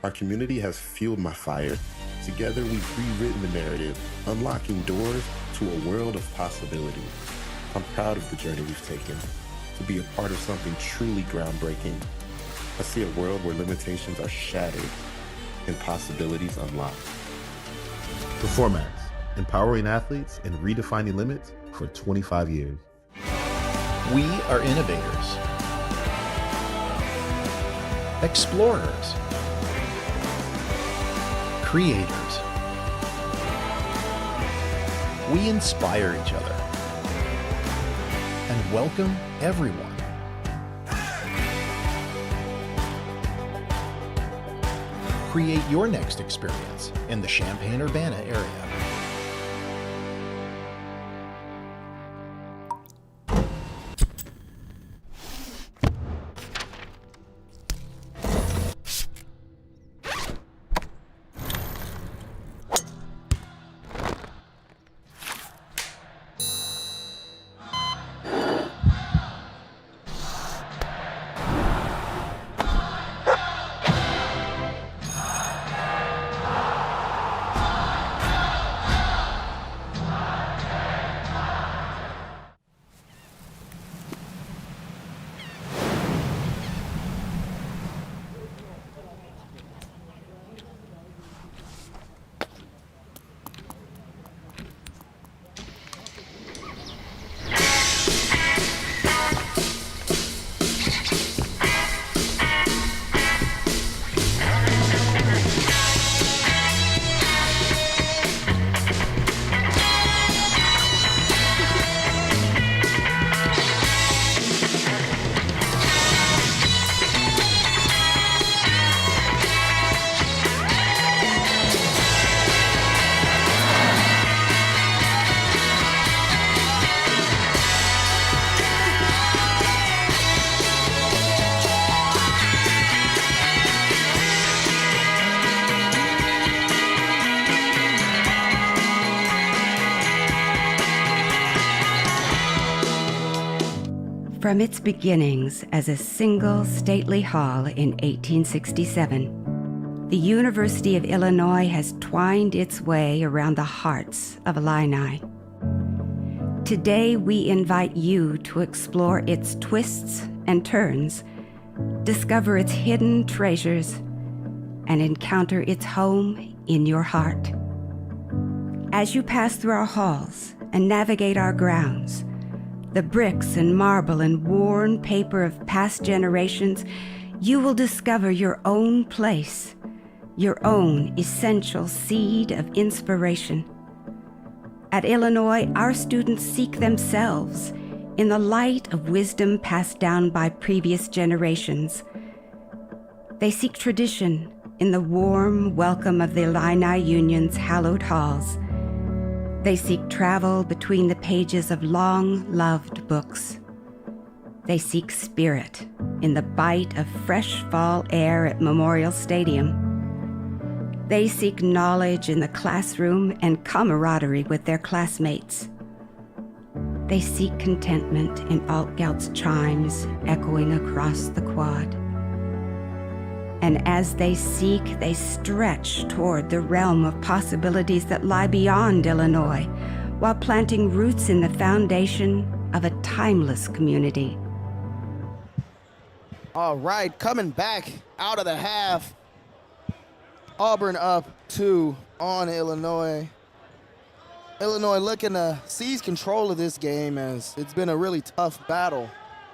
Our community has fueled my fire. Together we've rewritten the narrative, unlocking doors to a world of possibility. I'm proud of the journey we've taken, to be a part of something truly groundbreaking. I see a world where limitations are shattered and possibilities unlocked. Performax, empowering athletes and redefining limits for 25 years. We are innovators, explorers, creators. We inspire each other and welcome everyone. Create your next experience in the Champaign-Urbana area. From its beginnings as a single stately hall in 1867, the University of Illinois has twined its way around the hearts of Illini. Today, we invite you to explore its twists and turns, discover its hidden treasures, and encounter its home in your heart. As you pass through our halls and navigate our grounds, the bricks and marble and worn paper of past generations, you will discover your own place, your own essential seed of inspiration. At Illinois, our students seek themselves in the light of wisdom passed down by previous generations. They seek tradition in the warm welcome of the Illini Union's hallowed halls. They seek travel between the pages of long-loved books. They seek spirit in the bite of fresh fall air at Memorial Stadium. They seek knowledge in the classroom and camaraderie with their classmates. They seek contentment in Altgeld's chimes echoing across the quad. And as they seek, they stretch toward the realm of possibilities that lie beyond Illinois, while planting roots in the foundation of a timeless community. All right, coming back out of the half. Auburn up 2 on Illinois. Illinois looking to seize control of this game as it's been a really tough battle.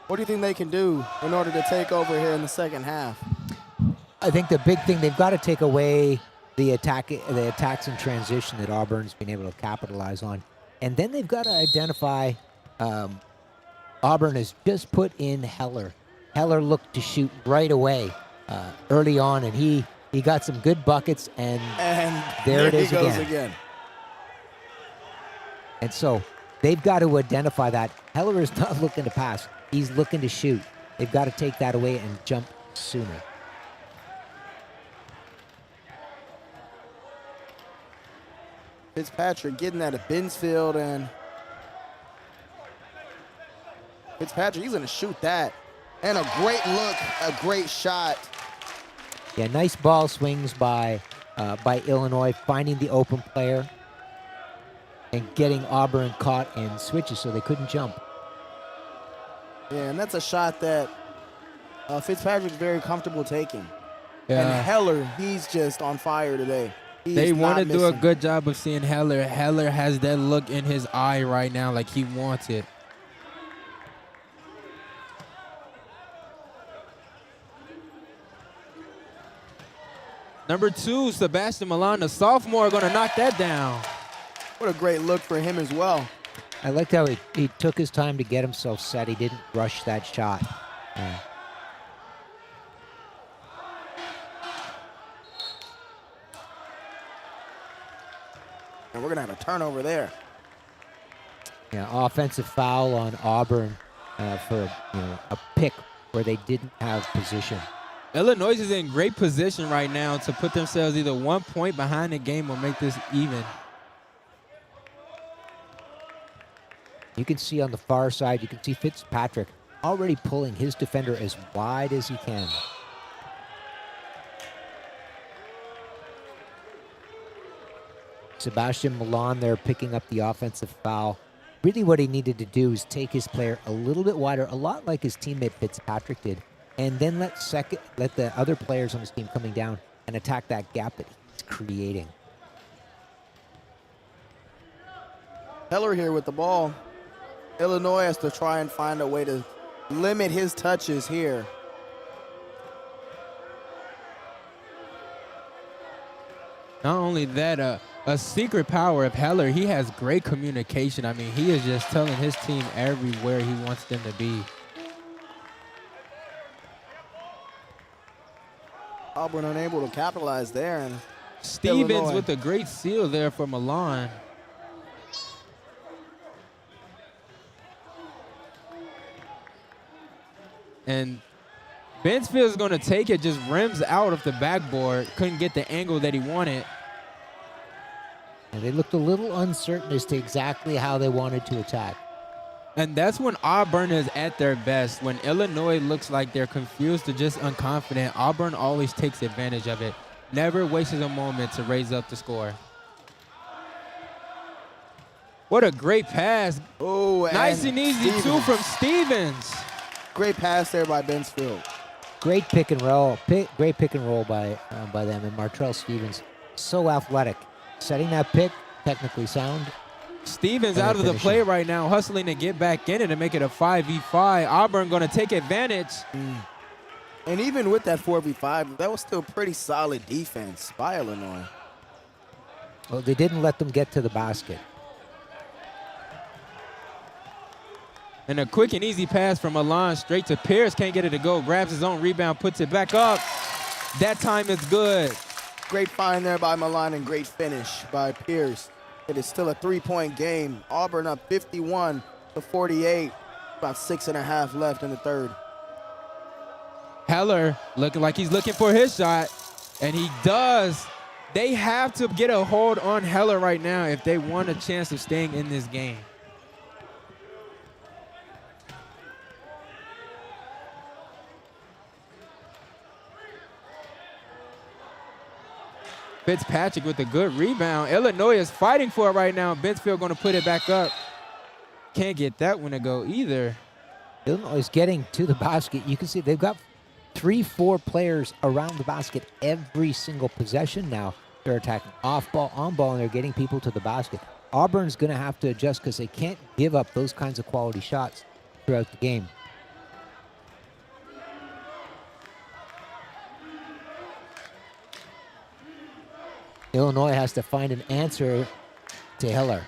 What do you think they can do in order to take over here in the second half? I think the big thing, they've got to take away the attacks in transition that Auburn's been able to capitalize on. And then they've got to identify Auburn has just put in Heller. Heller looked to shoot right away early on, and he got some good buckets, and there it is he goes again. And so they've got to identify that. Heller is not looking to pass. He's looking to shoot. They've got to take that away and jump sooner. Fitzpatrick getting that at Binsfield, and Fitzpatrick, he's going to shoot that. And a great look, a great shot. Yeah, nice ball swings by Illinois, finding the open player and getting Auburn caught in switches so they couldn't jump. Yeah, and that's a shot that Fitzpatrick's very comfortable taking. Yeah. And Heller, he's just on fire today. They want to do a good job of seeing Heller. Heller has that look in his eye right now like he wants it. Number 2, Sebastian Milan, the sophomore, going to knock that down. What a great look for him as well. I liked how he took his time to get himself set. He didn't rush that shot. And we're going to have a turnover there. Yeah, offensive foul on Auburn for a pick where they didn't have position. Illinois is in great position right now to put themselves either 1 point behind the game or make this even. You can see on the far side, you can see Fitzpatrick already pulling his defender as wide as he can. Sebastian Milan there picking up the offensive foul. Really what he needed to do is take his player a little bit wider, a lot like his teammate Fitzpatrick did, and then let the other players on his team coming down and attack that gap that he's creating. Heller here with the ball. Illinois has to try and find a way to limit his touches here. Not only that, a secret power of Heller, he has great communication. I mean, he is just telling his team everywhere he wants them to be. Auburn unable to capitalize there. And Stevens Illinois with a great steal there for Milan. And Bensfield's going to take it, just rims out of the backboard. Couldn't get the angle that he wanted. And they looked a little uncertain as to exactly how they wanted to attack. And that's when Auburn is at their best. When Illinois looks like they're confused or just unconfident, Auburn always takes advantage of it. Never wastes a moment to raise up the score. What a great pass. Oh, nice and easy, too, from Stevens. Great pass there by Binsfield. Great pick and roll. Great pick and roll by them. And Martrell Stevens, so athletic. Setting that pick, technically sound. Stevens out of the play right now, hustling to get back in it and make it a 5v5. Auburn going to take advantage. And even with that 4v5, that was still pretty solid defense by Illinois. Well, they didn't let them get to the basket. And a quick and easy pass from Milan straight to Pierce. Can't get it to go. Grabs his own rebound, puts it back up. That time is good. Great find there by Milan and great finish by Pierce. It is still a 3-point game. Auburn up 51-48. About 6.5 left in the third. Heller looking like he's looking for his shot, and he does. They have to get a hold on Heller right now if they want a chance of staying in this game. Fitzpatrick with a good rebound. Illinois is fighting for it right now. Bensfield going to put it back up. Can't get that one to go either. Illinois is getting to the basket. You can see they've got 3-4 players around the basket every single possession now. They're attacking off ball, on ball, and they're getting people to the basket. Auburn's going to have to adjust because they can't give up those kinds of quality shots throughout the game. Illinois has to find an answer to Heller.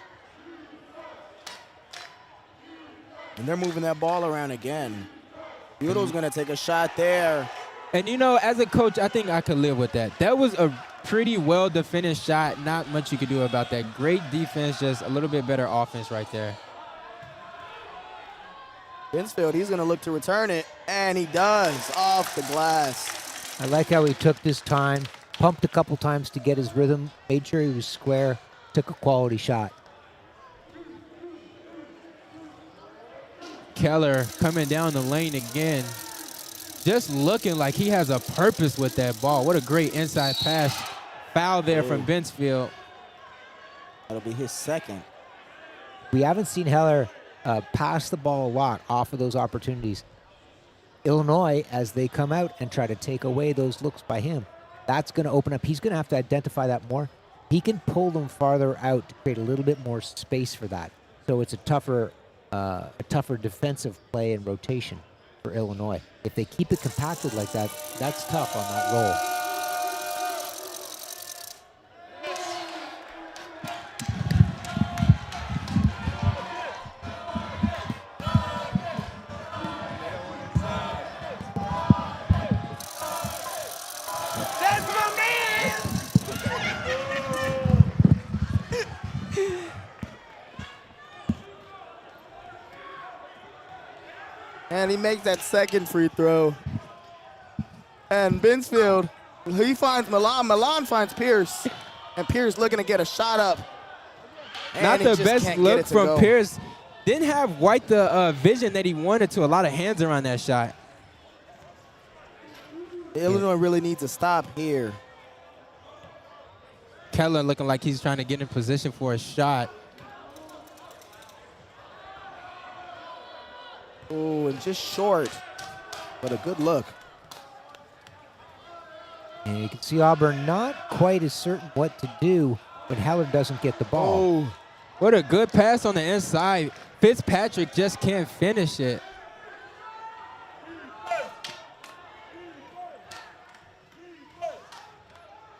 And they're moving that ball around again. Budo's going to take a shot there. And, you know, as a coach, I think I could live with that. That was a pretty well-defended shot. Not much you could do about that. Great defense, just a little bit better offense right there. Binsfield, he's going to look to return it, and he does, off the glass. I like how he took his time, pumped a couple times to get his rhythm, made sure he was square, took a quality shot. Keller coming down the lane again. Just looking like he has a purpose with that ball. What a great inside pass. Foul there from Binsfield. That'll be his second. We haven't seen Heller pass the ball a lot off of those opportunities. Illinois, as they come out and try to take away those looks by him, that's going to open up. He's going to have to identify that more. He can pull them farther out to create a little bit more space for that. So it's a tougher defensive play and rotation for Illinois. If they keep it compacted like that, that's tough on that roll. And he makes that second free throw. And Binsfield, he finds Milan. Milan finds Pierce. And Pierce looking to get a shot up. And Not he the just best can't look get it to from go. Pierce. Didn't have White the vision that he wanted to. A lot of hands around that shot. Illinois really needs to stop here. Keller looking like he's trying to get in position for a shot. Oh, and just short, but a good look. And you can see Auburn not quite as certain what to do when Heller doesn't get the ball. Oh, What a good pass on the inside. Fitzpatrick just can't finish it.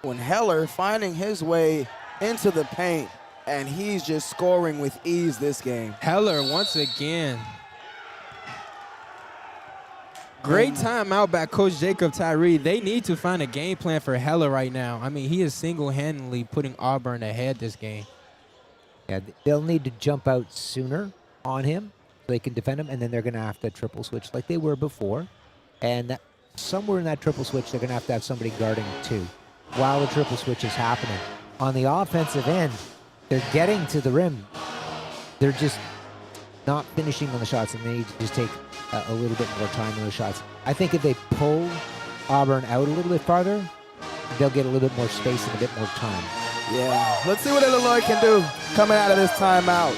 when Heller finding his way into the paint, and he's just scoring with ease this game. Heller once again. Great timeout by Coach Jacob Tyree. They need to find a game plan for Heller right now. I mean, he is single-handedly putting Auburn ahead this game. Yeah, they'll need to jump out sooner on him so they can defend him, and then they're going to have to triple switch like they were before. And that, somewhere in that triple switch, they're going to have somebody guarding too while the triple switch is happening. On the offensive end, they're getting to the rim. They're just not finishing on the shots, and they need to just take a little bit more time on the shots. I think if they pull Auburn out a little bit farther, they'll get a little bit more space and a bit more time. Yeah, let's see what Illinois can do coming out of this timeout.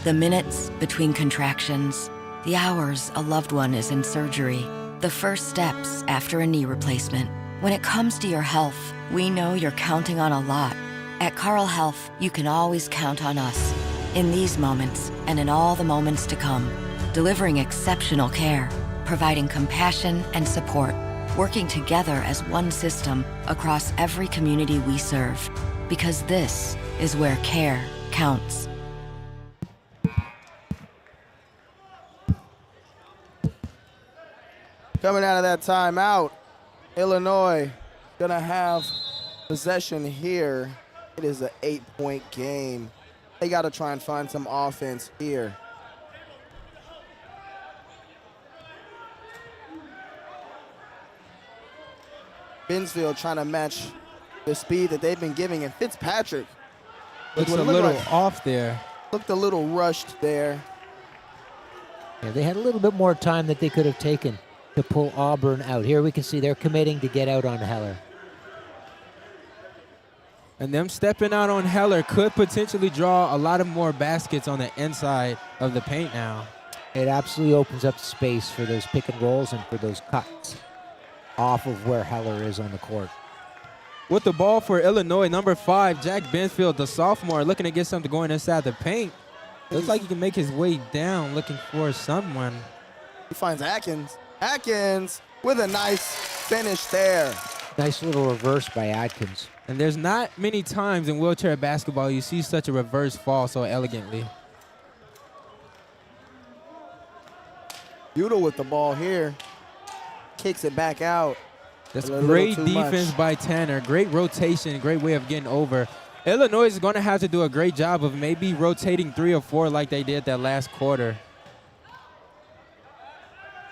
The minutes between contractions, the hours a loved one is in surgery, the first steps after a knee replacement. When it comes to your health, we know you're counting on a lot. At Carle Health, you can always count on us. In these moments, and in all the moments to come, delivering exceptional care, providing compassion and support, working together as one system across every community we serve. Because this is where care counts. Coming out of that timeout, Illinois gonna have possession here. It is an 8-point game. They gotta try and find some offense here. Binsfield trying to match the speed that they've been giving, and Fitzpatrick Looks what a it looked little like. off there. Looked a little rushed there. Yeah, they had a little bit more time that they could have taken to pull Auburn out. Here we can see they're committing to get out on Heller. And them stepping out on Heller could potentially draw a lot of more baskets on the inside of the paint now. It absolutely opens up space for those pick and rolls and for those cuts off of where Heller is on the court. With the ball for Illinois, number 5, Jack Binsfield, the sophomore, looking to get something going inside the paint. Looks like he can make his way down, looking for someone. He finds Atkins. Atkins with a nice finish there. Nice little reverse by Atkins. And there's not many times in wheelchair basketball you see such a reverse fall so elegantly. Butel with the ball here. Kicks it back out. That's A little great too defense much. by Tanner. Great rotation, great way of getting over. Illinois is going to have to do a great job of maybe rotating 3 or 4 like they did that last quarter.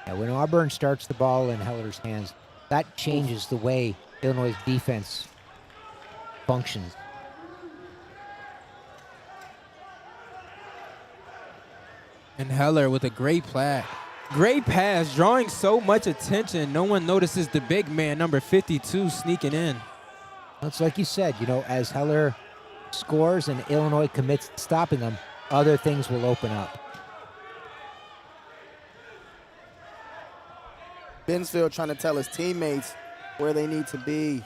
Yeah, when Auburn starts the ball in Heller's hands, that changes the way Illinois' defense functions. And Heller with a great play. Great pass, drawing so much attention. No one notices the big man, number 52, sneaking in. It's like you said, as Heller scores and Illinois commits to stopping them, other things will open up. Binsfield trying to tell his teammates where they need to be.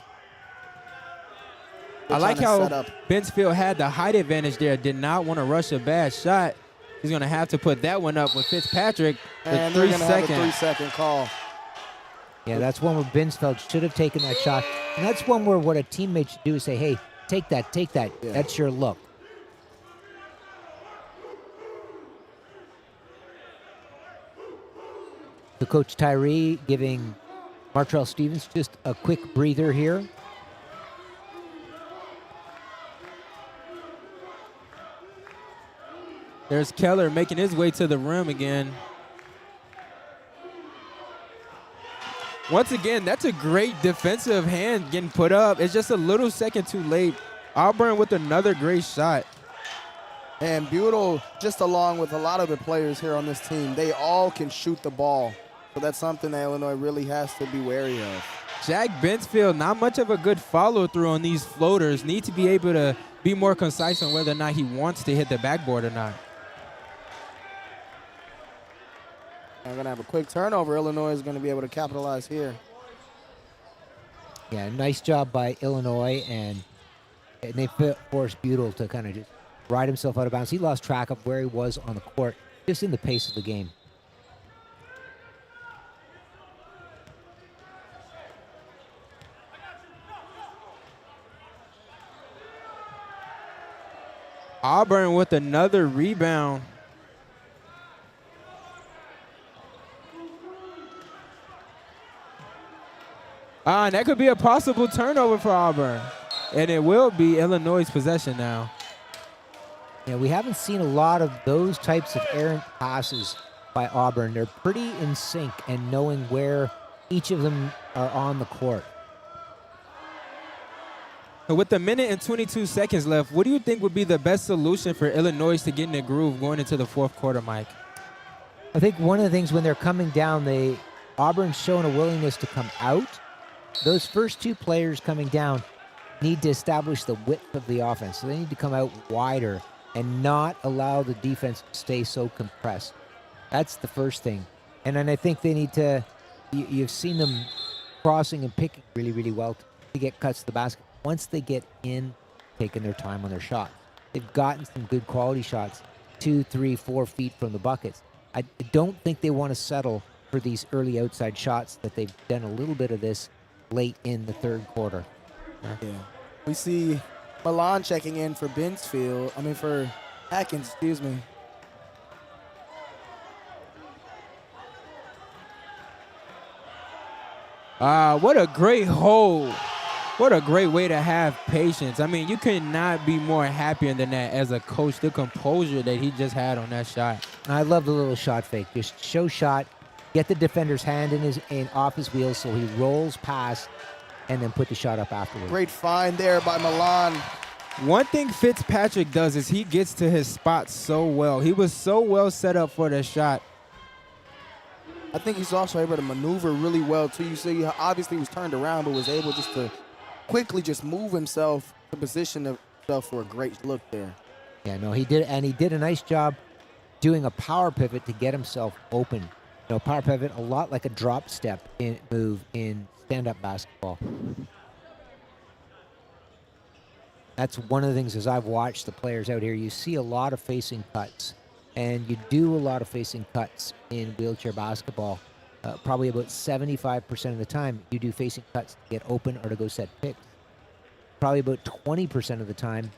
I like They're how trying to set up. Binsfield had the height advantage there, did not want to rush a bad shot. He's going to have to put that one up with Fitzpatrick with And 3 they're going to have a seconds. 3-second call. Yeah, that's one where Binsfeld should have taken that shot. And that's one where what a teammate should do is say, hey, take that. Yeah. That's your look. The coach Tyree giving Martrell Stevens just a quick breather here. There's Keller making his way to the rim again. Once again, that's a great defensive hand getting put up. It's just a little second too late. Auburn with another great shot. And Butel, just along with a lot of the players here on this team, they all can shoot the ball. So that's something that Illinois really has to be wary of. Jack Binsfield, not much of a good follow-through on these floaters. Need to be able to be more concise on whether or not he wants to hit the backboard or not. They're going to have a quick turnover. Illinois is going to be able to capitalize here. Yeah, nice job by Illinois, and they forced Butel to kind of just ride himself out of bounds. He lost track of where he was on the court, just in the pace of the game. Auburn with another rebound. And that could be a possible turnover for Auburn. And it will be Illinois' possession now. Yeah, we haven't seen a lot of those types of errant passes by Auburn. They're pretty in sync and knowing where each of them are on the court. With a minute and 22 seconds left, what do you think would be the best solution for Illinois to get in the groove going into the fourth quarter, Mike? I think one of the things when they're coming down, Auburn's shown a willingness to come out. Those first two players coming down need to establish the width of the offense. So they need to come out wider and not allow the defense to stay so compressed. That's the first thing. And then I think they need to, you've seen them crossing and picking really, really well to get cuts to the basket. Once they get in, taking their time on their shot. They've gotten some good quality shots, 2, 3, 4 feet from the buckets. I don't think they want to settle for these early outside shots that they've done a little bit of this late in the third quarter. Yeah. We see Milan checking in for for Atkins, excuse me. What a great hold. What a great way to have patience. I mean, you could not be more happier than that as a coach, the composure that he just had on that shot. I love the little shot fake. Just show shot, get the defender's hand off his wheels so he rolls past and then put the shot up afterwards. Great find there by Milan. One thing Fitzpatrick does is he gets to his spot so well. He was so well set up for the shot. I think he's also able to maneuver really well, too. You see, obviously he was turned around, but was able just to quickly just move himself to position himself for a great look there. Yeah, no, he did, and he did a nice job doing a power pivot to get himself open. Power pivot, a lot like a drop step move in stand-up basketball. That's one of the things as I've watched the players out here, you see a lot of facing cuts, and you do a lot of facing cuts in wheelchair basketball. Probably about 75% of the time, you do facing cuts to get open or to go set picks. Probably about 20% of the time,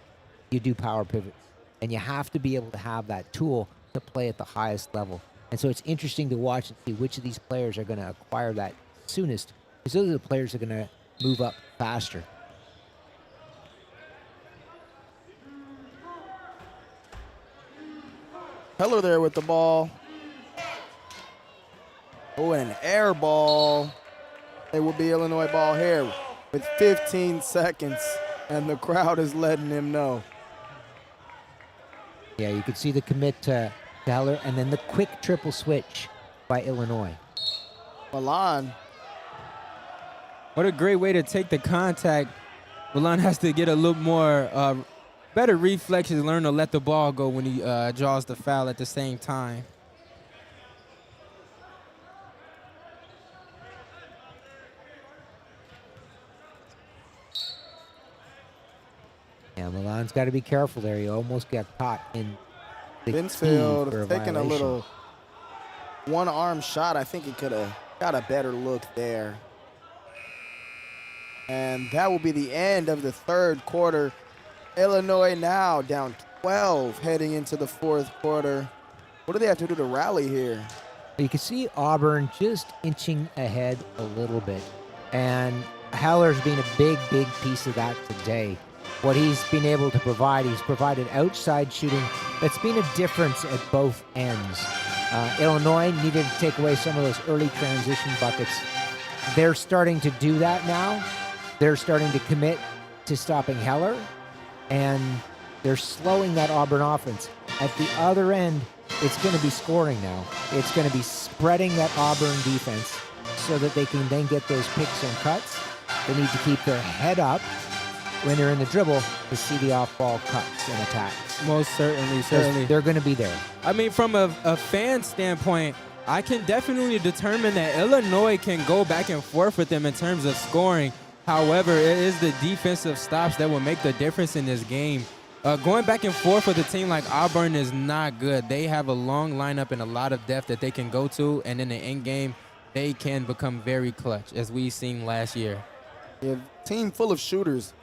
you do power pivots. And you have to be able to have that tool to play at the highest level. And so it's interesting to watch and see which of these players are going to acquire that soonest, because those are the players that are going to move up faster. Heller there with the ball. Oh, and an air ball. It will be Illinois ball here with 15 seconds, and the crowd is letting him know. Yeah, you can see the commit to Heller, and then the quick triple switch by Illinois. Milan. What a great way to take the contact. Milan has to get a little more better reflexes, learn to let the ball go when he draws the foul at the same time. Yeah, Milan's got to be careful there. He almost got caught in the Binsfield key for taking a violation. little one-arm shot. I think he could have got a better look there. And that will be the end of the third quarter. Illinois now down 12 heading into the fourth quarter. What do they have to do to rally here? You can see Auburn just inching ahead a little bit. And Heller's been a big, big piece of that today. What he's been able to provide, he's provided outside shooting that's been a difference at both ends. Illinois needed to take away some of those early transition buckets. They're starting to do that now. They're starting to commit to stopping Heller, and they're slowing that Auburn offense. At the other end, it's going to be scoring now. It's going to be spreading that Auburn defense so that they can then get those picks and cuts. They need to keep their head up when they're in the dribble to see the off-ball cuts and attacks. Most certainly. They're going to be there. I mean, from a fan standpoint, I can definitely determine that Illinois can go back and forth with them in terms of scoring. However, it is the defensive stops that will make the difference in this game. Going back and forth with a team like Auburn is not good. They have a long lineup and a lot of depth that they can go to, and in the end game, they can become very clutch, as we've seen last year. Yeah, team full of shooters,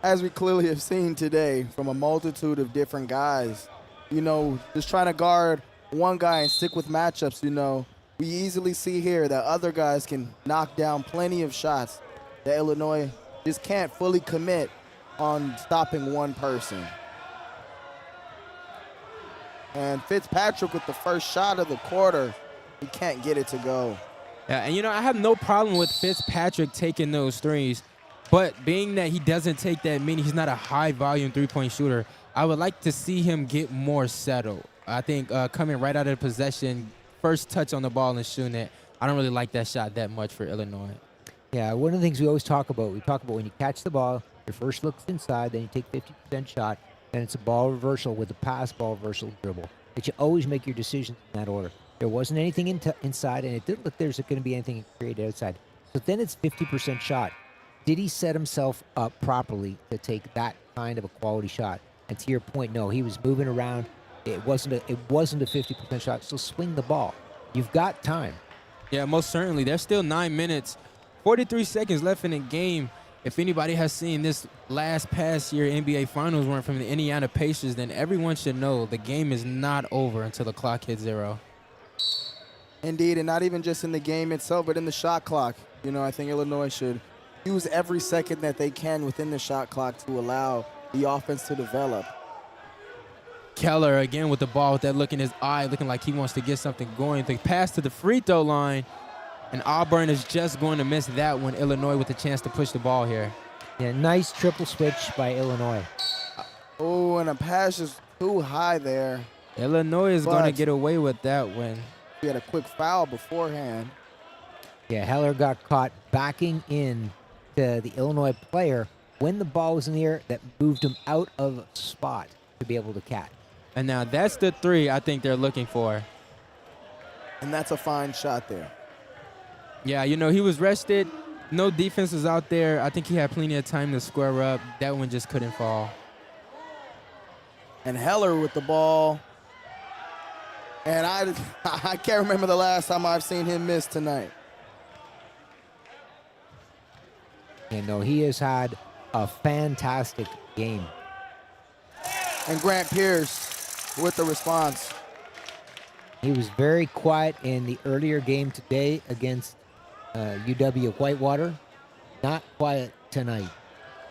as we clearly have seen today, from a multitude of different guys. You know, just trying to guard one guy and stick with matchups, you know. We easily see here that other guys can knock down plenty of shots that Illinois just can't fully commit on stopping one person. And Fitzpatrick with the first shot of the quarter, he can't get it to go. Yeah, and you know, I have no problem with Fitzpatrick taking those threes, but being that he doesn't take that many, he's not a high-volume three-point shooter, I would like to see him get more settled. I think coming right out of the possession, first touch on the ball and shooting it, I don't really like that shot that much for Illinois. Yeah, one of the things we always talk about, when you catch the ball, your first look's inside, then you take 50% shot, then it's a ball reversal with a pass, ball reversal, dribble. That you always make your decisions in that order. There wasn't anything inside, and it didn't look there's going to be anything created outside. So then it's 50% shot. Did he set himself up properly to take that kind of a quality shot? And to your point, no, he was moving around. It wasn't a 50% shot, so swing the ball. You've got time. Yeah, most certainly. There's still 9 minutes, 43 seconds left in the game. If anybody has seen this past year NBA Finals run from the Indiana Pacers, then everyone should know the game is not over until the clock hits 0. Indeed, and not even just in the game itself, but in the shot clock. You know, I think Illinois should use every second that they can within the shot clock to allow the offense to develop. Keller again with the ball with that look in his eye, looking like he wants to get something going. The pass to the free throw line, and Auburn is just going to miss that one. Illinois with a chance to push the ball here. Yeah, nice triple switch by Illinois. Oh, and a pass is too high there. Illinois is going to get away with that one. He had a quick foul beforehand. Yeah, Heller got caught backing in to the Illinois player when the ball was in the air that moved him out of spot to be able to catch. And now that's the three I think they're looking for. And that's a fine shot there. Yeah, you know, he was rested. No defense was out there. I think he had plenty of time to square up. That one just couldn't fall. And Heller with the ball. And I can't remember the last time I've seen him miss tonight. And no, he has had a fantastic game. And Grant Pierce with the response. He was very quiet in the earlier game today against UW Whitewater. Not quiet tonight.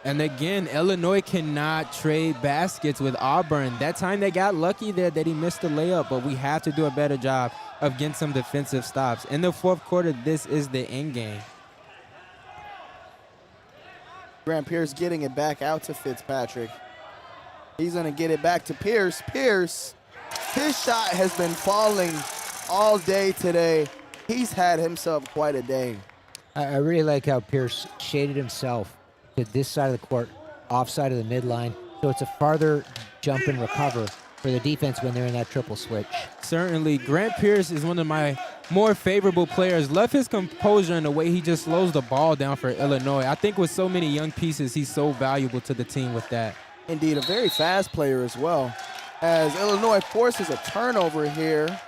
And again, Illinois cannot trade baskets with Auburn. That time they got lucky there that he missed the layup, but we have to do a better job of getting some defensive stops. In the fourth quarter, this is the end game. Grant Pierce getting it back out to Fitzpatrick. He's going to get it back to Pierce. Pierce, his shot has been falling all day today. He's had himself quite a day. I really like how Pierce shaded himself to this side of the court, offside of the midline. So it's a farther jump and recover for the defense when they're in that triple switch. Certainly, Grant Pierce is one of my more favorable players. Love his composure and the way he just slows the ball down for Illinois. I think with so many young pieces, he's so valuable to the team with that. Indeed, a very fast player as well. As Illinois forces a turnover here,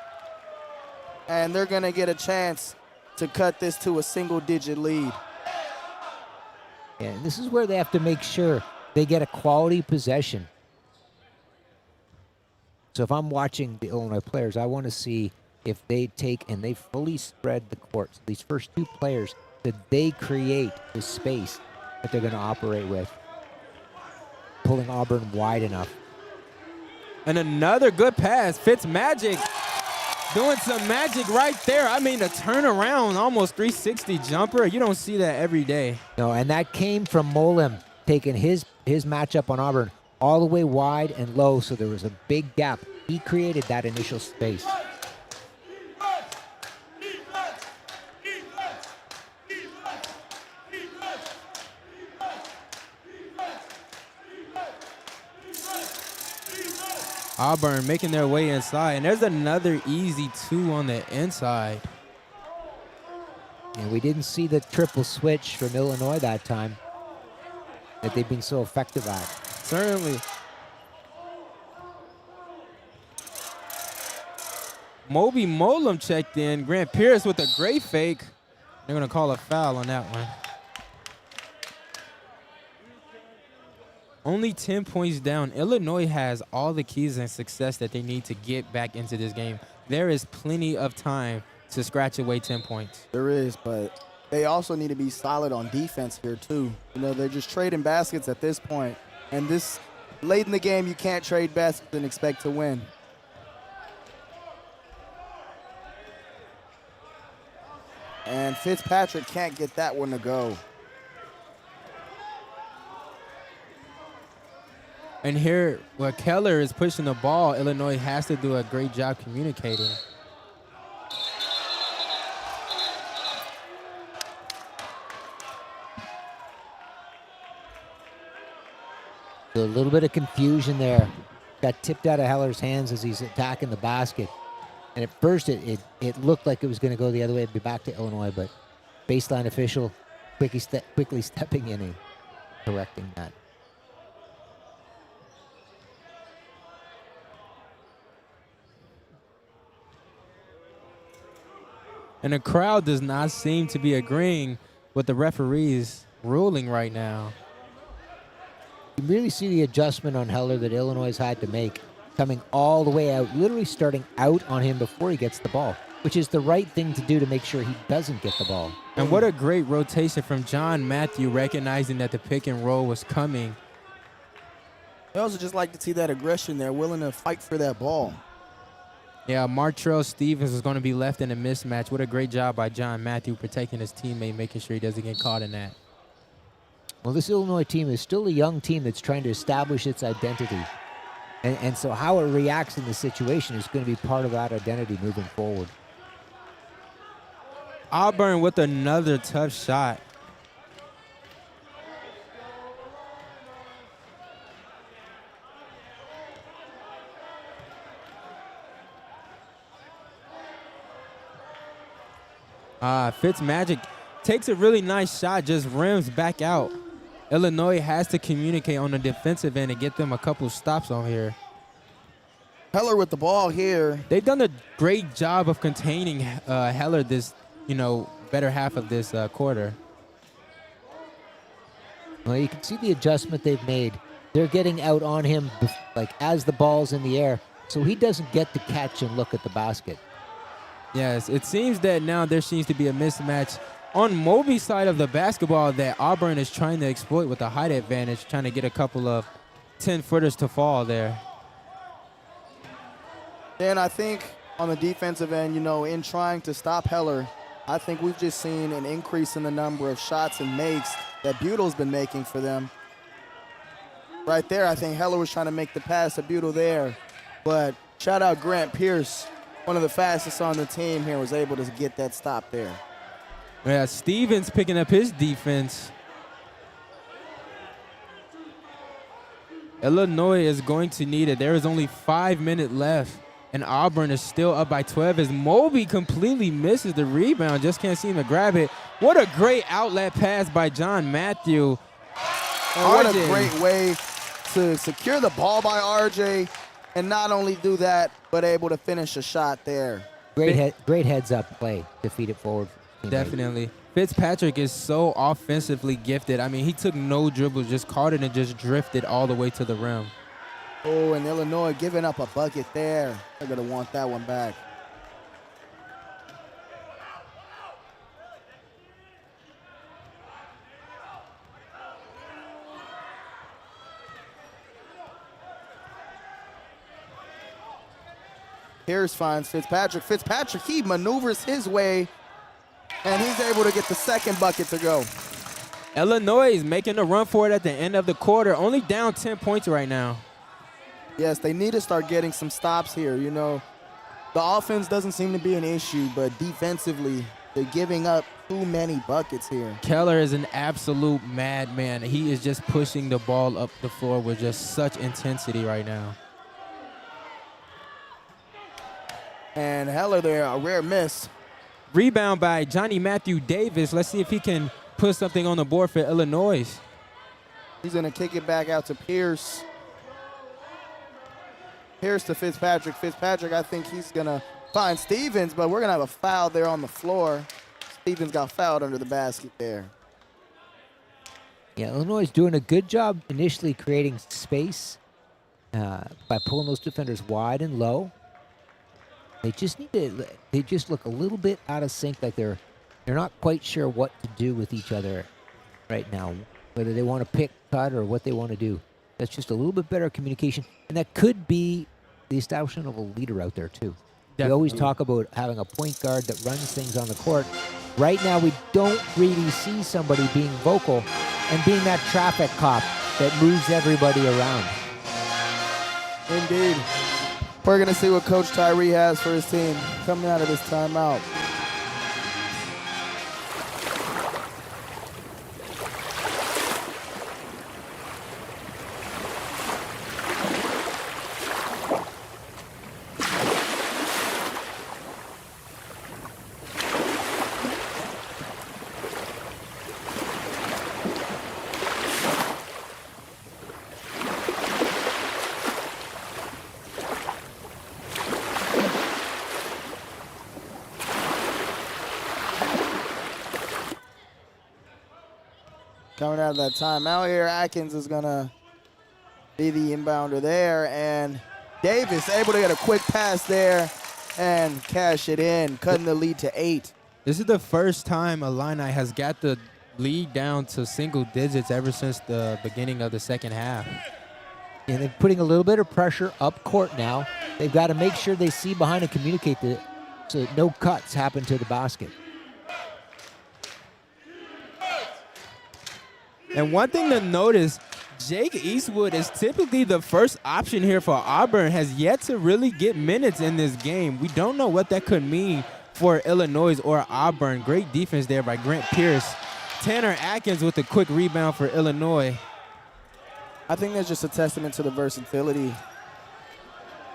and they're going to get a chance to cut this to a single-digit lead. Yeah, this is where they have to make sure they get a quality possession. So if I'm watching the Illinois players, I want to see if they take and they fully spread the court. So these first two players, that they create the space that they're going to operate with, pulling Auburn wide enough. And another good pass. Fitzmagic doing some magic right there. I mean, the turnaround, almost 360 jumper. You don't see that every day. No, and that came from Molim taking his matchup on Auburn all the way wide and low, so there was a big gap. He created that initial space. Auburn making their way inside, and there's another easy two on the inside. And we didn't see the triple switch from Illinois that time that they've been so effective at. Certainly. Moby Molam checked in. Grant Pierce with a great fake. They're going to call a foul on that one. Only 10 points down. Illinois has all the keys and success that they need to get back into this game. There is plenty of time to scratch away 10 points. There is, but they also need to be solid on defense here too. You know, they're just trading baskets at this point. And this late in the game, you can't trade baskets and expect to win. And Fitzpatrick can't get that one to go. And here, where Keller is pushing the ball, Illinois has to do a great job communicating. A little bit of confusion there. Got tipped out of Heller's hands as he's attacking the basket. And at first, it looked like it was going to go the other way, be back to Illinois, but baseline official quickly stepping in and correcting that. And the crowd does not seem to be agreeing with the referee's ruling right now. You really see the adjustment on Heller that Illinois had to make, coming all the way out, literally starting out on him before he gets the ball, which is the right thing to do to make sure he doesn't get the ball. And what a great rotation from John Matthew, recognizing that the pick and roll was coming. I also just like to see that aggression there, willing to fight for that ball. Yeah, Martrell Stevens is going to be left in a mismatch. What a great job by John Matthew protecting his teammate, making sure he doesn't get caught in that. Well, this Illinois team is still a young team that's trying to establish its identity. And so how it reacts in the situation is going to be part of that identity moving forward. Auburn with another tough shot. Fitzmagic takes a really nice shot, just rims back out. Illinois has to communicate on the defensive end and get them a couple stops on here. Heller with the ball here. They've done a great job of containing Heller this, better half of this quarter. Well, you can see the adjustment they've made. They're getting out on him like as the ball's in the air, so he doesn't get to catch and look at the basket. Yes, it seems that now there seems to be a mismatch on Moby's side of the basketball that Auburn is trying to exploit with a height advantage, trying to get a couple of 10-footers to fall there. And I think on the defensive end, in trying to stop Heller, I think we've just seen an increase in the number of shots and makes that Butel's been making for them. Right there, I think Heller was trying to make the pass to Butel there. But shout out Grant Pierce, one of the fastest on the team here, was able to get that stop there. Yeah, Stevens picking up his defense. Illinois is going to need it. There is only 5 minutes left, and Auburn is still up by 12 as Moby completely misses the rebound, just can't seem to grab it. What a great outlet pass by John Matthew. And what a great way to secure the ball by RJ, and not only do that, but able to finish a shot there. Great heads-up play to feed it forward. Definitely. Fitzpatrick is so offensively gifted. I mean, he took no dribbles, just caught it and just drifted all the way to the rim. Oh, and Illinois giving up a bucket there. They're going to want that one back. Pierce finds Fitzpatrick. Fitzpatrick, he maneuvers his way, and he's able to get the second bucket to go. Illinois is making a run for it at the end of the quarter, only down 10 points right now. Yes, they need to start getting some stops here. The offense doesn't seem to be an issue, but defensively, they're giving up too many buckets here. Keller is an absolute madman. He is just pushing the ball up the floor with just such intensity right now. And Heller there, a rare miss. Rebound by Johnny Matthew Davis. Let's see if he can put something on the board for Illinois. He's going to kick it back out to Pierce. Pierce to Fitzpatrick. Fitzpatrick, I think he's going to find Stevens, but we're going to have a foul there on the floor. Stevens got fouled under the basket there. Yeah, Illinois is doing a good job initially creating space by pulling those defenders wide and low. They just look a little bit out of sync, like they're not quite sure what to do with each other right now, whether they want to pick, cut, or what they want to do. That's just a little bit better communication, and that could be the establishment of a leader out there too. Definitely. We always talk about having a point guard that runs things on the court. Right now, we don't really see somebody being vocal and being that traffic cop that moves everybody around. Indeed. We're going to see what Coach Tyree has for his team coming out of this timeout. Coming out of that timeout here, Atkins is going to be the inbounder there. And Davis able to get a quick pass there and cash it in, cutting the lead to 8. This is the first time Illini has got the lead down to single digits ever since the beginning of the second half. And they're putting a little bit of pressure up court now. They've got to make sure they see behind and communicate so that no cuts happen to the basket. And one thing to notice, Jake Eastwood is typically the first option here for Auburn, has yet to really get minutes in this game. We don't know what that could mean for Illinois or Auburn. Great defense there by Grant Pierce. Tanner Atkins with a quick rebound for Illinois. I think that's just a testament to the versatility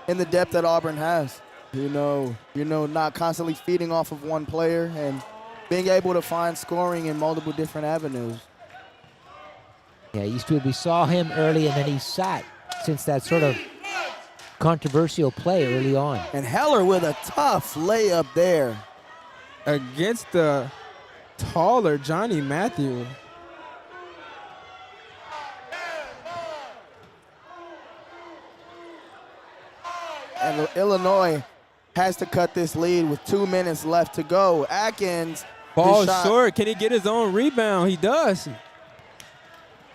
and the depth that Auburn has. Not constantly feeding off of one player and being able to find scoring in multiple different avenues. Yeah, Eastwood, we saw him early, and then he sat since that sort of controversial play early on. And Heller with a tough layup there. Against the taller Johnny Matthew. And Illinois has to cut this lead with 2 minutes left to go. Atkins. Ball shot short. Can he get his own rebound? He does.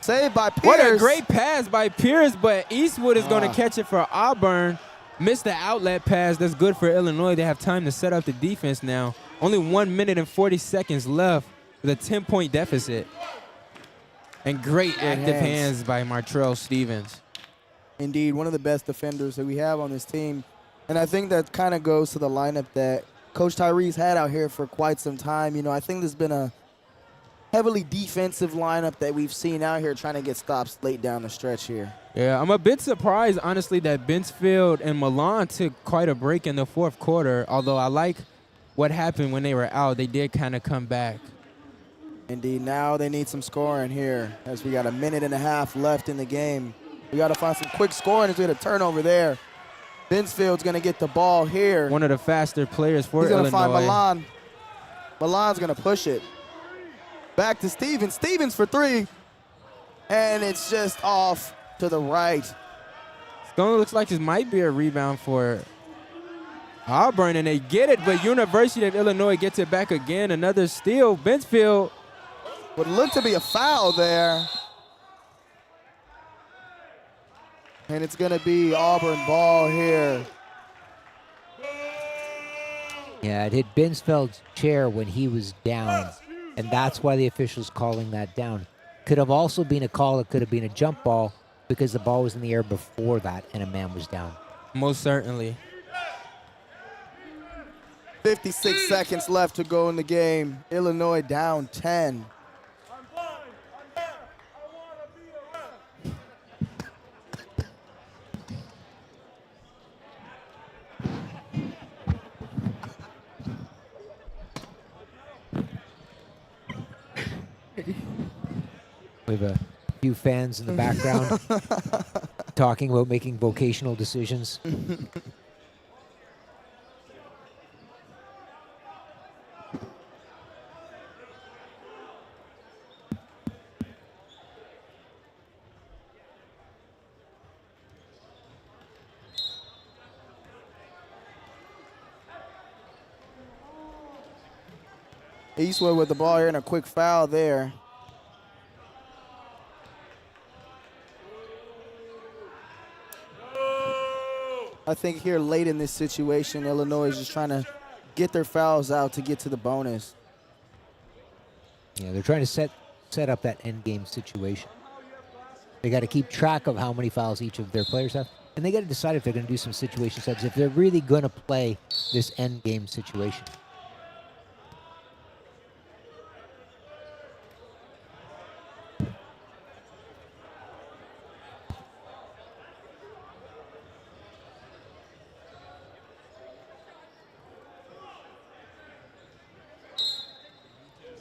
saved by Pierce. What a great pass by Pierce, but Eastwood is going to catch it for Auburn. Missed the outlet pass. That's good for Illinois. They have time to set up the defense now. Only 1 minute and 40 seconds left with a 10-point deficit. And great active hands by Martrell Stevens. Indeed, one of the best defenders that we have on this team. And I think that kind of goes to the lineup that Coach Tyree's had out here for quite some time. You know, I think there's been a heavily defensive lineup that we've seen out here trying to get stops late down the stretch here. Yeah, I'm a bit surprised, honestly, that Bensfield and Milan took quite a break in the fourth quarter, although I like what happened when they were out. They did kind of come back. Indeed, now they need some scoring here as we got a minute and a half left in the game. We got to find some quick scoring as we had a turnover there. Bensfield's going to get the ball here. One of the faster players for Illinois. He's going to find Milan. Milan's going to push it. Back to Stevens. Stevens for three. And it's just off to the right. Stone looks like this might be a rebound for Auburn, and they get it, but University of Illinois gets it back again. Another steal. Bensfield. Would look to be a foul there. And it's going to be Auburn ball here. Yeah, it hit Bensfeld's chair when he was down, and that's why the official's calling that down. Could have also been a call. It could have been a jump ball because the ball was in the air before that and a man was down. Most certainly. 56 seconds left to go in the game. Illinois down 10. We have a few fans in the background talking about making vocational decisions. Eastwood with the ball here and a quick foul there. I think here late in this situation, Illinois is just trying to get their fouls out to get to the bonus. Yeah, they're trying to set up that end game situation. They got to keep track of how many fouls each of their players have, and they got to decide if they're going to do some situation sets, if they're really going to play this end game situation.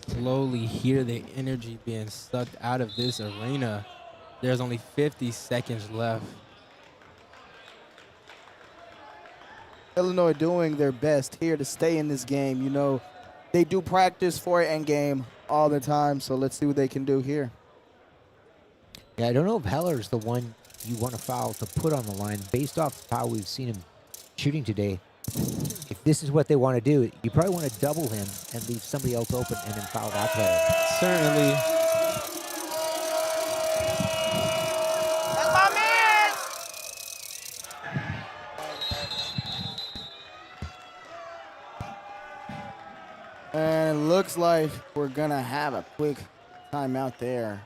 Slowly hear the energy being sucked out of this arena. There's only 50 seconds left. Illinois doing their best here to stay in this game. You know, they do practice for an end game all the time, so let's see what they can do here. Yeah, I don't know if Heller's the one you want to foul to put on the line based off how we've seen him shooting today. If this is what they want to do, you probably want to double him and leave somebody else open and then foul that player. Certainly. That's my man! And it looks like we're going to have a quick timeout there.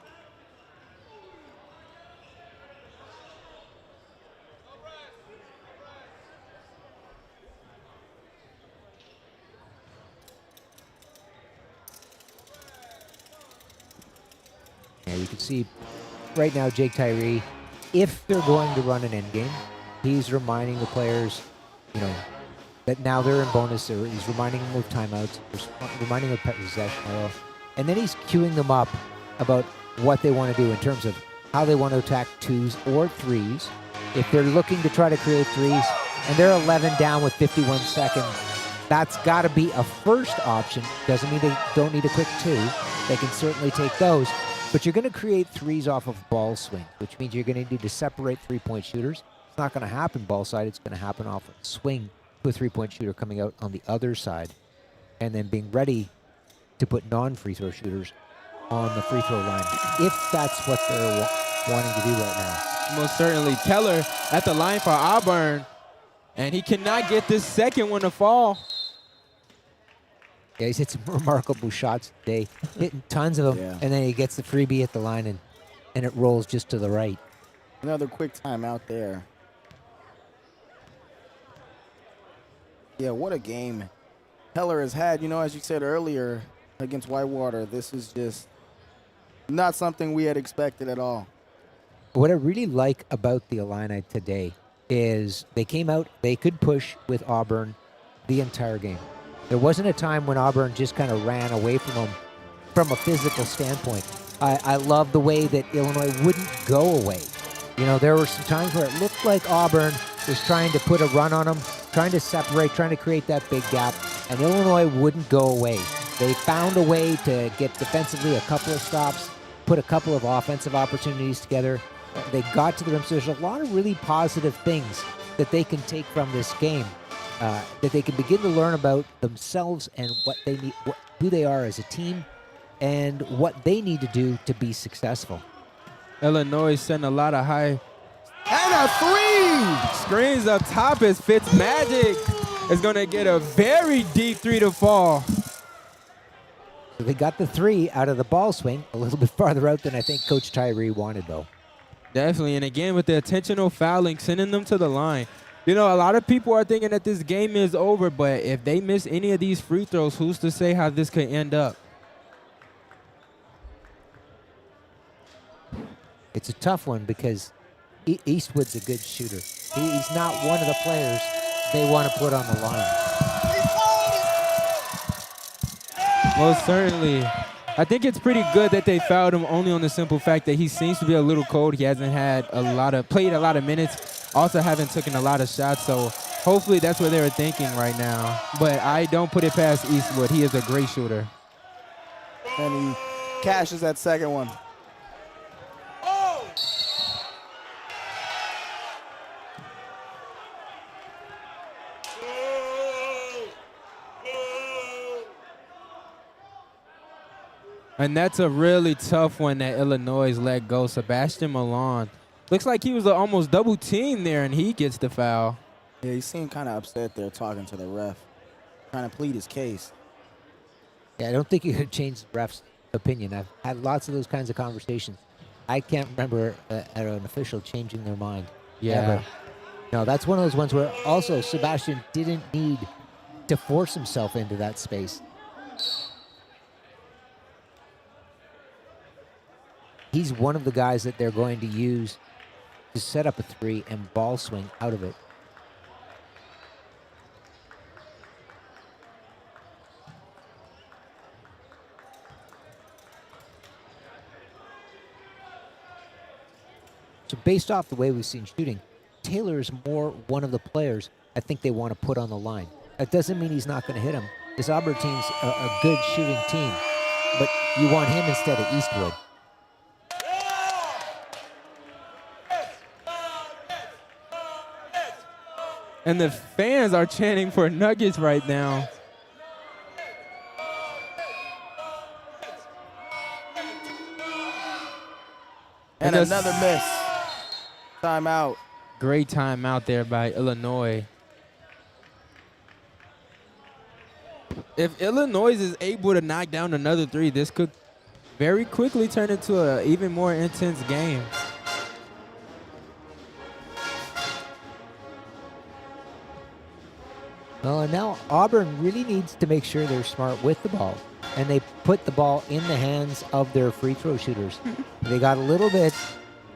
Yeah, you can see right now Jake Tyree, if they're going to run an end game, he's reminding the players, you know, that now they're in bonus. He's reminding them of timeouts, reminding them of possession arrow, and then he's cueing them up about what they want to do in terms of how they want to attack twos or threes. If they're looking to try to create threes and they're 11 down with 51 seconds, that's got to be a first option. Doesn't mean they don't need a quick two. They can certainly take those. But you're going to create threes off of ball swing, which means you're going to need to separate three-point shooters. It's not going to happen ball side. It's going to happen off of swing. to a three-point shooter coming out on the other side, and then being ready to put non-free throw shooters on the free throw line, if that's what they're wanting to do right now. Most certainly. Keller at the line for Auburn, and he cannot get this second one to fall. Yeah, he's hit some remarkable shots today, hitting tons of them, Yeah. and then he gets the freebie at the line, and it rolls just to the right. Another quick timeout there. Yeah, what a game Keller has had. You know, as you said earlier against Whitewater, this is just not something we had expected at all. What I really like about the Illini today is they came out, they could push with Auburn the entire game. There wasn't a time when Auburn just kind of ran away from them from a physical standpoint. I love the way that Illinois wouldn't go away. You know, there were some times where it looked like Auburn was trying to put a run on them, trying to separate, trying to create that big gap, and Illinois wouldn't go away. They found a way to get defensively a couple of stops, put a couple of offensive opportunities together. They got to the rim, so there's a lot of really positive things that they can take from this game, that they can begin to learn about themselves and what they need, who they are as a team, and what they need to do to be successful. Illinois sent a lot of high And a three! screens up top as Fitzmagic is going to get a very deep three to fall. So they got the three out of the ball swing, a little bit farther out than I think Coach Tyree wanted, though. Definitely, and again with the intentional fouling, sending them to the line. You know, a lot of people are thinking that this game is over, but if they miss any of these free throws, who's to say how this could end up? It's a tough one because Eastwood's a good shooter. He's not one of the players they want to put on the line. Most certainly. I think it's pretty good that they fouled him only on the simple fact that he seems to be a little cold. He hasn't played a lot of minutes, also haven't taken a lot of shots, so hopefully that's what they were thinking right now. But I don't put it past Eastwood. He is a great shooter. And he cashes that second one. And that's a really tough one that Illinois let go. Sebastian Milan. Looks like he was almost double teamed there, and he gets the foul. Yeah, he seemed kind of upset there talking to the ref, trying to plead his case. Yeah, I don't think you could change the ref's opinion. I've had lots of those kinds of conversations. I can't remember an official changing their mind. Yeah. Ever. No, that's one of those ones where also Sebastian didn't need to force himself into that space. He's one of the guys that they're going to use to set up a three and ball swing out of it. So based off the way we've seen shooting, Taylor is more one of the players I think they want to put on the line. That doesn't mean he's not going to hit him. This Auburn team's a good shooting team, but you want him instead of Eastwood. And the fans are chanting for Nuggets right now. And another miss. Timeout. Great timeout there by Illinois. If Illinois is able to knock down another three, this could very quickly turn into an even more intense game. Well, and now Auburn really needs to make sure they're smart with the ball, and they put the ball in the hands of their free throw shooters. They got a little bit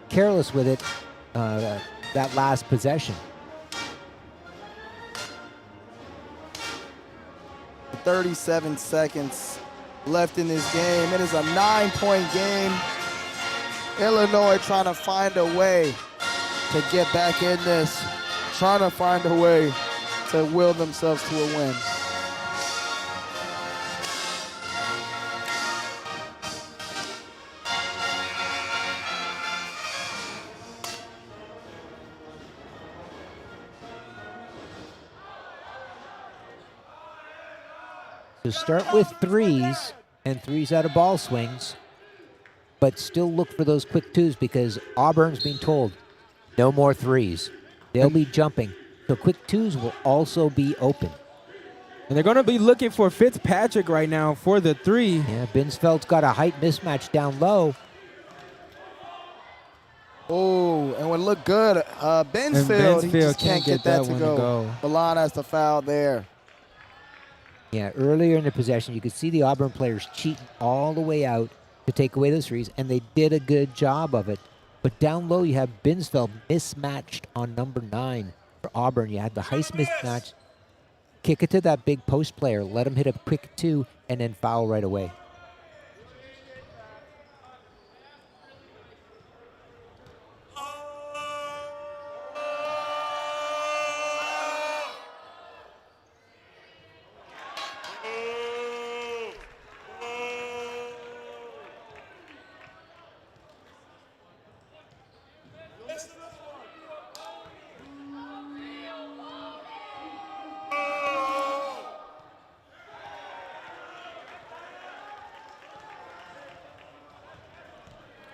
careless with it that last possession. 37 seconds left in this game. It is a 9-point game. Illinois trying to find a way to get back in this, trying to find a way to will themselves to a win. So start with threes and threes out of ball swings, but still look for those quick twos because Auburn's being told no more threes. They'll be jumping. So quick twos will also be open. And they're going to be looking for Fitzpatrick right now for the three. Yeah, Binsfeld's got a height mismatch down low. Oh, and would look good. Binsfield, he just can't get that to one go. Milan has the foul there. Yeah, earlier in the possession, you could see the Auburn players cheating all the way out to take away those threes, and they did a good job of it. But down low, you have Binsfeld mismatched on number 9 for Auburn. You had the Heist mismatch. Kick it to that big post player, let him hit a quick 2, and then foul right away.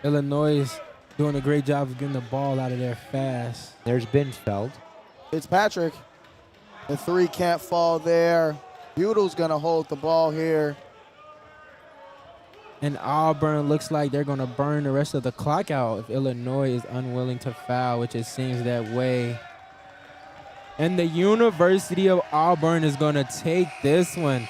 Illinois is doing a great job of getting the ball out of there fast. There's Binsfeld. Fitzpatrick. The 3 can't fall there. Butel's going to hold the ball here. And Auburn looks like they're going to burn the rest of the clock out if Illinois is unwilling to foul, which it seems that way. And the University of Auburn is going to take this one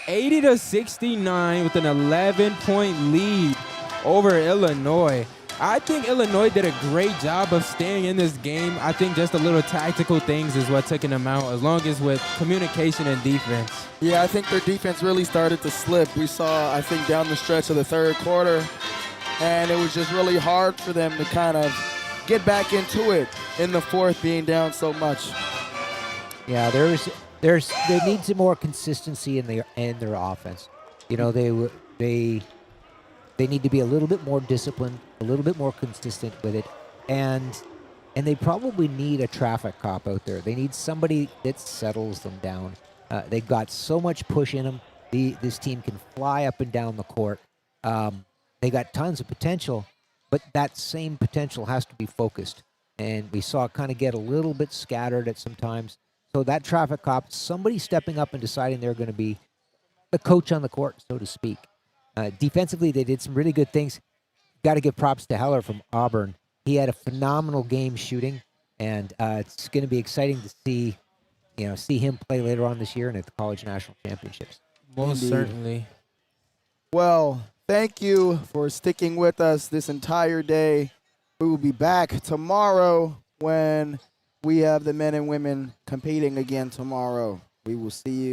80-69 with an 11-point lead over Illinois. I think Illinois did a great job of staying in this game. I think just a little tactical things is what took them out, as long as with communication and defense. Yeah, I think their defense really started to slip. We saw, I think, down the stretch of the third quarter, and it was just really hard for them to kind of get back into it in the fourth, being down so much. Yeah, they need some more consistency in their offense. You know, they need to be a little bit more disciplined, a little bit more consistent with it, and they probably need a traffic cop out there. They need somebody that settles them down. They've got so much push in them. This team can fly up and down the court. They got tons of potential, but that same potential has to be focused. And we saw it kind of get a little bit scattered at some times. So that traffic cop, somebody stepping up and deciding they're going to be the coach on the court, so to speak. Defensively, they did some really good things. Got to give props to Heller from Auburn. He had a phenomenal game shooting, and it's going to be exciting to see him play later on this year and at the college national championships. Most certainly. Well, thank you for sticking with us this entire day. We will be back tomorrow when we have the men and women competing again tomorrow. We will see you.